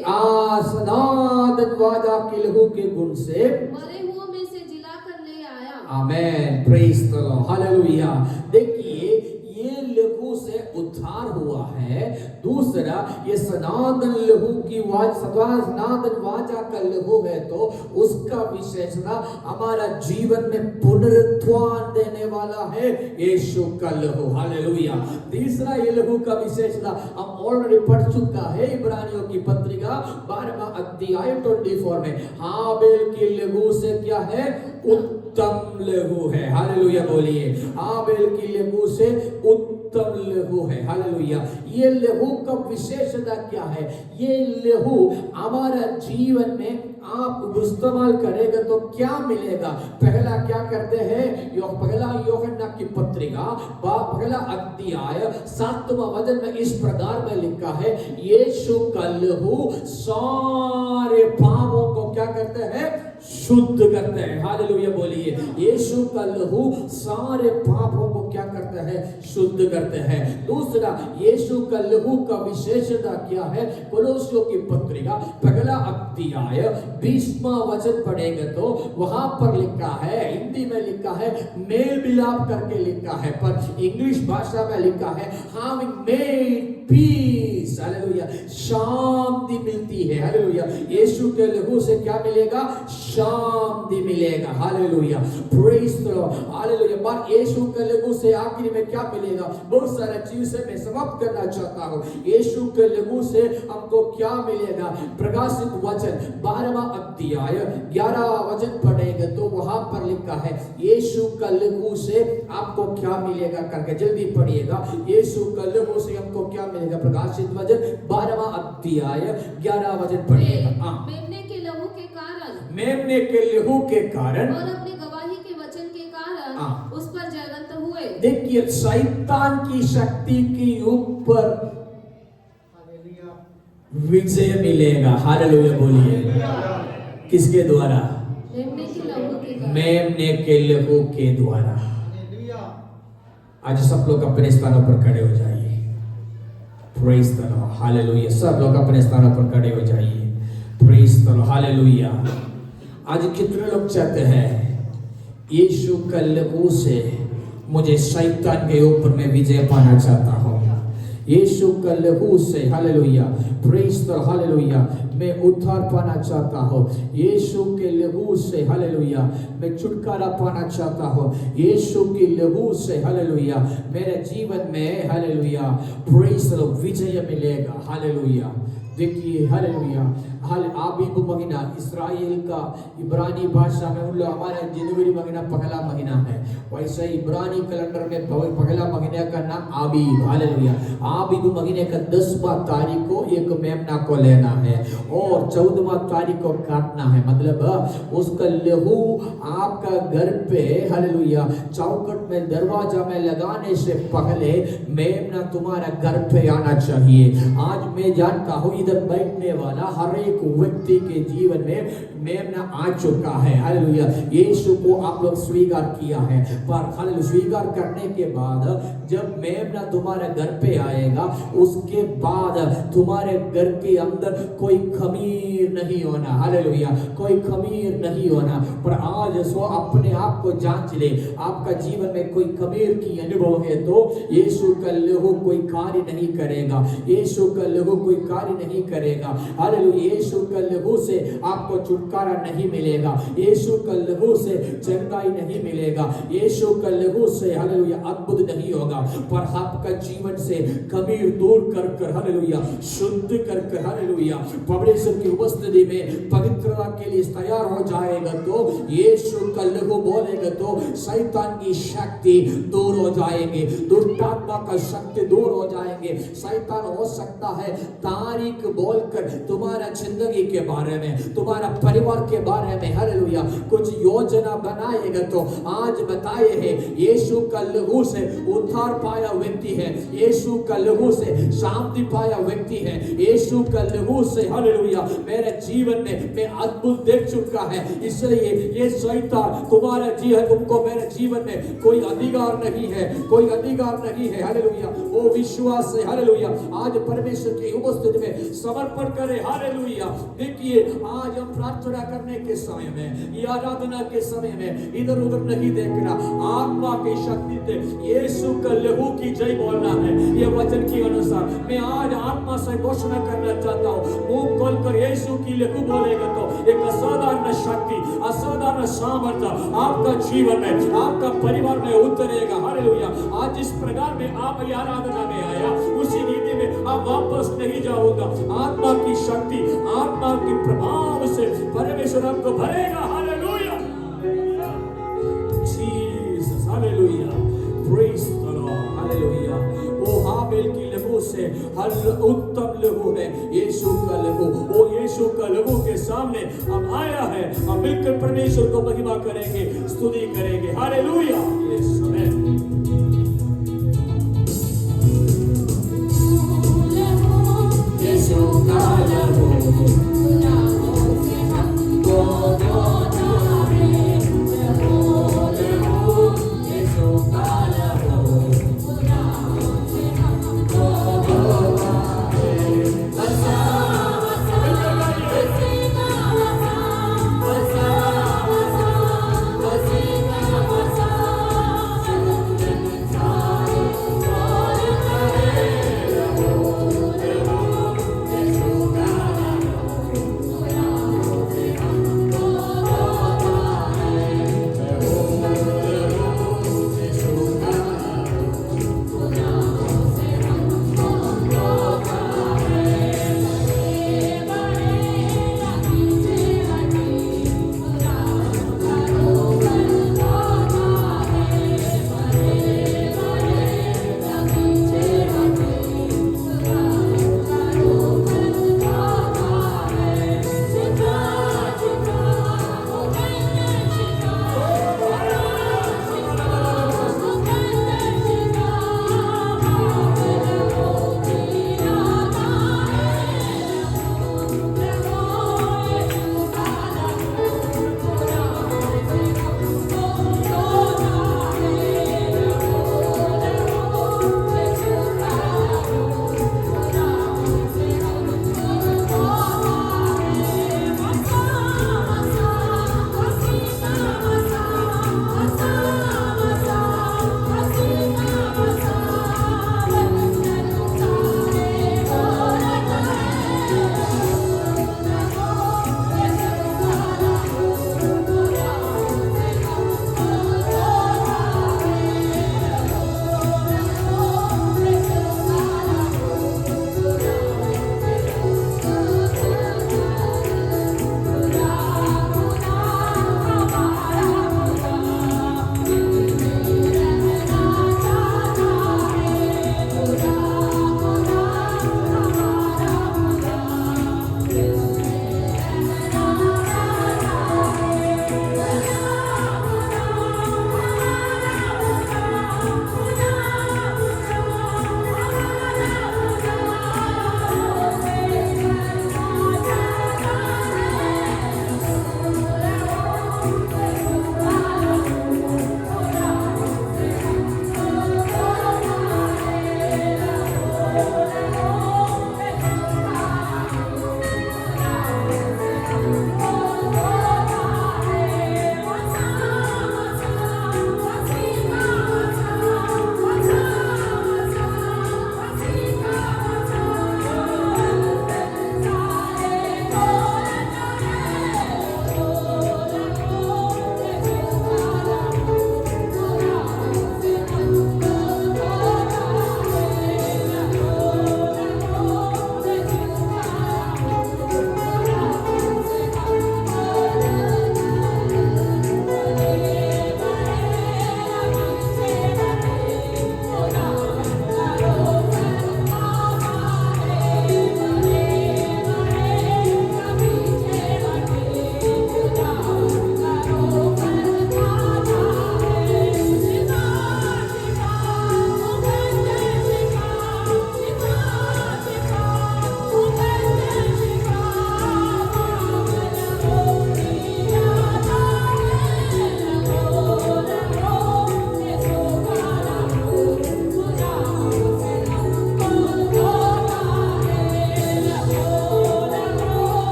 सनातन वाचा के लहू के गुण से मरे हुओं में से जिला कर ले आया। आमेन प्रेज द लॉर्ड हालेलुया। देखिए ये लहू से उद्धार हुआ है। दूसरा ये सनातन लहू की सनातन वाचा का लहू है तो उसका विशेषता हमारा जीवन में पुनरुत्थान देने वाला है यीशु का लहू। हालेलुया। तीसरा ये लहू का विशेषता हम ऑलरेडी पढ़ चुका है इब्रानियों की पत्रिका 12वां अध्याय 24 में। हाबेल के लहू से क्या है? उत्तम लहू है। हालेलुया बोलिए। हाबेल के लहू से उत्तम लहू है। हालेलुया। ये लहू का विशेषता क्या है? ये लहू हमारा जीवन में आप इस्तेमाल करेगा तो क्या मिलेगा? पहला क्या करते हैं? पहला यूहन्ना की पत्रिका पहला अध्याय 7वां वचन में इस प्रकार में लिखा है यीशु का लहू सारे पापों को क्या करते हैं? शुद्ध करते हैं। हालेलुया बोलिए। यीशु का लहू सारे पापों को क्या करते हैं? शुद्ध करते हैं। दूसरा यीशु का लहू का विशेषता क्या है? कोलोसियों की पत्रिका पहला अध्याय 20वां वचन पढ़ेंगे तो वहां पर लिखा है, हिंदी में लिखा है मेल मिलाप करके लिखा है, पर इंग्लिश भाषा में लिखा है having made पीस, हालेलुया, शांति मिलती है, हालेलुया। यीशु के लहू से क्या मिलेगा? शांति मिलेगा, hallelujah, praise the Lord, hallelujah. पर यीशु के लहू से आखिर में क्या मिलेगा? बहुत सारा चीज से मैं समाप्त करना चाहता हूँ। यीशु के लहू से हमको क्या मिलेगा? प्रकाशित वचन 12वां अध्याय 11वां वचन पढ़ेंगे तो वहां पर लिखा है यीशु का लहू से आपको क्या मिलेगा करके, जल्दी पढ़िएगा। यीशु का लहू से हमको क्या मिलेगा? प्रकाशित वचन 12वां अध्याय 11वां वचन पढ़िएगा। मेमने के लहू के कारण, मेमने के लहू के कारण और अपनी गवाही के वचन के कारण उस पर जयवंत हुए। देखिए, शैतान की शक्ति के ऊपर विजय मिलेगा, हालेलुया बोलिए। किसके द्वारा? मेमने के लहू के कारण, मेमने के लहू के द्वारा। आज सब लोग अपने स्थानों पर खड़े हो जाइए, प्रेज द लॉर्ड, हालेलुया। सब लोग अपने स्थानों पर खड़े हो जाइए, प्रेज द लॉर्ड, हालेलुया। आज कितने लोग चाहते हैं यीशु का लहू से मुझे शैतान के ऊपर मैं विजय पाना चाहता हूँ? यीशु का लहू से, hallelujah, praise the Lord, hallelujah, मैं उद्धार पाना चाहता हूँ। यीशु के लहू से, हालेलुया, मैं छुटकारा पाना चाहता हूँ। यीशु के लहू से, हालेलुया, मेरे जीवन में, हालेलुया, प्रेज द लॉर्ड, विजय मिलेगा, हालेलुया। देखिए, हालेलुया, आबीब महीना इस्राएल का इब्रानी भाषा में उन लोग, हमारा जनवरी महीना पहला महीना है, वैसे इब्रानी कैलेंडर में पहला महीने का नाम आबीब, हालेलुया। आबीब महीने का 10वां तारीख को एक मेमना को लेना है और 14वां तारीख को काटना है। मतलब उसका लहू आपका घर पे, हालेलुया, चौखट में दरवाजा में लगाने से पहले मेमना तुम्हारा घर पे आना चाहिए। आज मैं जानता हूँ इधर बैठने वाला हर एक व्यक्ति के जीवन में मेमना आ चुका है, हालेलुया। यीशु को आप लोग स्वीकार किया है, पर हालेलुया, स्वीकार करने के बाद जब मेमना तुम्हारे घर पे आएगा, उसके बाद तुम्हारे घर के अंदर कोई खमीर नहीं होना, हालेलुया, कोई खमीर नहीं होना। पर आज सो अपने आप को जांच ले, आपका जीवन में कोई खमीर की अनुभव है तो यीशु का लहू कोई कार्य नहीं करेगा, यीशु का लहू कोई कार्य नहीं करेगा, हालेलुया। यीशु का लहू से आपको छुटकारा नहीं मिलेगा, यीशु का लहू से चंगाई नहीं मिलेगा, यीशु का लहू से, हालेलुया, अद्भुत नहीं होगा। पर आपका जीवन से खमीर दूर कर कर, हालेलुया, शुद्ध कर कर, हालेलुया, परमेश्वर की उपस्थिति में पवित्रता के लिए तैयार हो जाएगा तो यीशु का लहू बोलेगा तो शैतान की शक्ति दूर हो जाएंगे, दुष्टात्मा का शक्ति दूर हो जाएंगे। शैतान हो सकता है तारीख बोलकर तुम्हारा जिंदगी के बारे में, तुम्हारा परिवार के बारे में, हालेलुया, कुछ योजना बनाएगा तो आज बताए है यीशु का लहू से उद्धार पाया व्यक्ति है, यीशु का लहू से शांति पाया व्यक्ति है, यीशु का लहू से, हालेलुया, मेरे जीवन में मैं अद्भुत देख चुका है। इसलिए ये शैतान तुम्हारा जीवन, तुमको मेरे जीवन में कोई अधिकार नहीं है, कोई अधिकार नहीं है, हालेलुया। वो विश्वास है, हालेलुया, आज परमेश्वर की उपस्थिति में समर्पण करें, हालेलुया। देखिए, आज हम प्रार्थना करने के समय में, ये आराधना के समय में इधर उधर नहीं देखना, आत्मा की शक्ति से यीशु का लहू की जय बोलना है। ये वचन के अनुसार मैं आज आत्मा से घोषणा करना चाहता हूँ, मुंह खोलकर यीशु की लहू बोलेगा तो एक असाधारण शक्ति, असाधारण सामर्थ्य आपका जीवन में, आपका परिवार में उतरेगा, हालेलुया। आज इस प्रकार में आप ये आराधना में आया, उसी रीति में आप वापस नहीं जाओगे। आत्मा की शक्ति, आत्मा के प्रभाव से परमेश्वर आपको भरेगा, hallelujah, Jesus, hallelujah, praise the Lord, hallelujah. वो हाबेल की लहू से हर उत्तम लहू है यीशु का लहू। वो यीशु का लहू के सामने अब आया है, हम मिलकर परमेश्वर को महिमा करेंगे, स्तुति करेंगे, हालेलुया। यीशु का लहू से हमको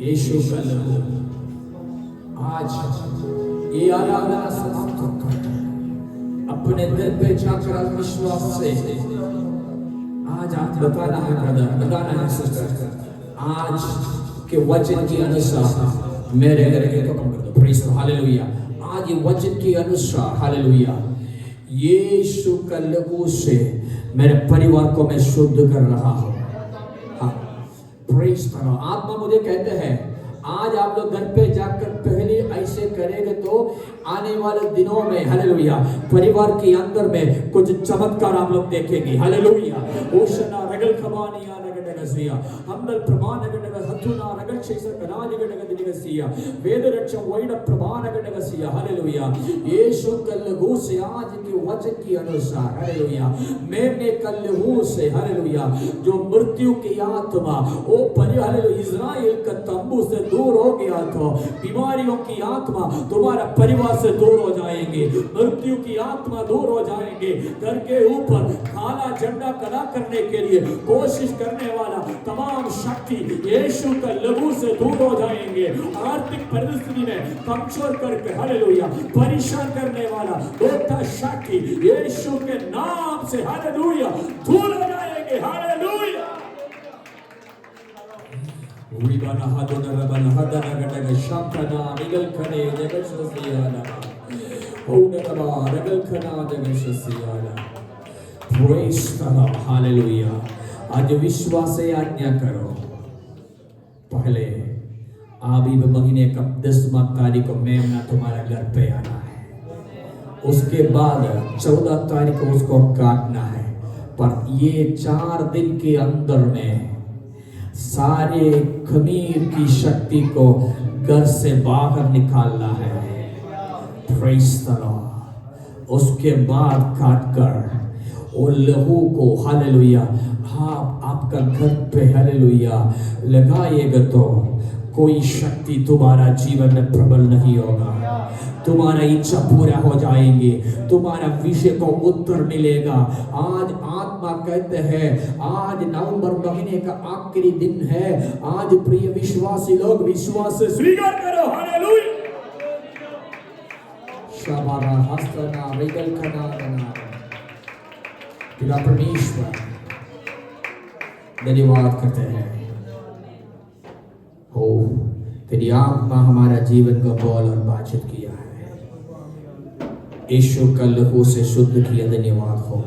यीशु का लहू आज ये आराधना समाप्त होकर अपने दिल पे जाकर विश्वास से आज आप बताना है ब्रदर, बताना है सिस्टर, आज के वचन के अनुसार मेरे घर के हुक्म कर दो। Praise hallelujah. आज ये वचन के अनुसार हालेलुया यीशु का लहू से मेरे परिवार को मैं शुद्ध कर रहा हूँ। हाँ, प्रेज़ करो। आत्मा मुझे कहते हैं आज आप लोग घर पे जाकर पहले ऐसे करेंगे तो आने वाले दिनों में हालेलुया परिवार के अंदर में कुछ चमत्कार आप लोग देखेंगे। हालेलुया। ओशना रगल खबानिया रगडगसिया हमदल प्रमाण रगडग हथुना रगल शेषर कनाज रगडग दिगसिया वेद रक्षण वैड प्रमाण रगडगसिया। हालेलुया। यीशु का लहू से आज के वचन के अनुसार हालेलुया मेरे का लहू से हालेलुया जो मृत्यु की आत्मा ओ पर हालेलुया इज़राइल का तंबू से दूर हो गया तो बीमारियों की आत्मा तुम्हारा परिवार से दूर हो जाएंगे, मृत्यु की आत्मा दूर हो जाएंगे। घर के ऊपर काला झंडा खड़ा करने के लिए कोशिश करने वाला तमाम शक्ति यीशु का लहू से दूर हो जाएंगे। आर्थिक परिस्थिति में कमजोर करके हालेलुया परेशान करने वाला दोटा शक्ति यीशु के नाम से हालेलुया दूर हो जाएंगे। हालेलुया। उड़ीबाना हादोना रबना हादना गटग शांतना निगल खने जगशसियाना ओडरबा रगल खना जगशसियाना। Praise the hallelujah. आज विश्वास से आज्ञा करो। पहले आबीब महीने का 10वां तारीख को मेमना तुम्हारा घर पे आना है, उसके बाद 14 तारीख को उसको काटना है। पर ये 4 दिन के अंदर में सारे खमीर की शक्ति को घर से बाहर निकालना है। Praise the Lord. उसके बाद काटकर वो लहू को हालेलुया आपका घर पे हालेलुया लगाएगा तो कोई शक्ति तुम्हारा जीवन में प्रबल नहीं होगा। तुम्हारा इच्छा पूरा हो जाएंगे, तुम्हारा विषय को उत्तर मिलेगा। आज आत्मा कहते हैं आज नवंबर महीने का आखिरी दिन है। आज प्रिय विश्वासी लोग विश्वास से स्वीकार करो। हालेलुया। शाबारा हस्तना रिगल खना पिता परमेश्वर धन्यवाद करते हैं हो तेरी आत्मा हमारा जीवन को बोल और बातचीत किया है। यीशु का लहू से शुद्ध किया। धन्यवाद हो।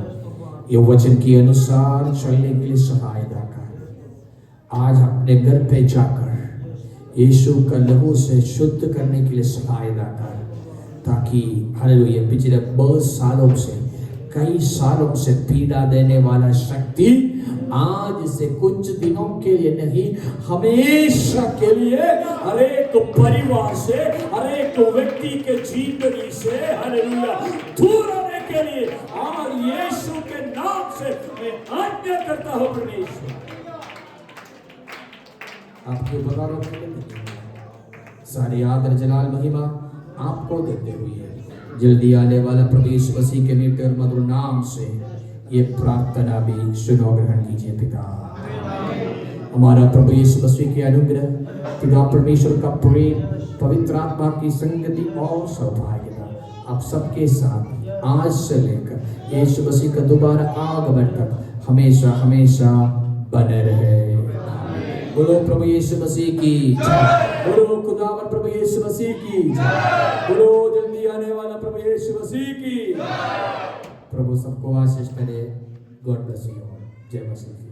ये वचन के अनुसार चलने के लिए सहायता कर। आज अपने घर पे जाकर यीशु का लहू से शुद्ध करने के लिए सहायता कर, ताकि हालेलुया पिछले 20 सालों से कई सालों से पीड़ा देने वाला शक्ति आज से कुछ दिनों के लिए नहीं हमेशा के लिए हर एक परिवार से हर एक व्यक्ति के जिंदगी से हालेलुया दूर होने के लिए और यीशु के नाम से मैं आज्ञा करता हूं। परमेश्वर आपके उपकारों के लिए सारी आदर जलाल महिमा आपको देते हुए जल्दी आने वाला प्रभु यीशु मसीह के मीठे और मधुर नाम से ये प्रार्थना भी सुनो, ग्रहण कीजिए। पिता हमारा प्रभु यीशु मसीह के अनुग्रह, पिता परमेश्वर का प्रेम, पवित्र आत्मा की संगति और सौभाग्यता आप सबके साथ आज से लेकर यीशु मसीह का दोबारा आगमन तक हमेशा हमेशा बने रहे। बोलो प्रभु यीशु मसीह की जय। बोलो खुदावन प्रभु यीशु मसीह की जय। बोलो जल्दी आने वाला प्रभु यीशु मसीह की। प्रभु सबको आशीष करे। God bless you. जय मसीह।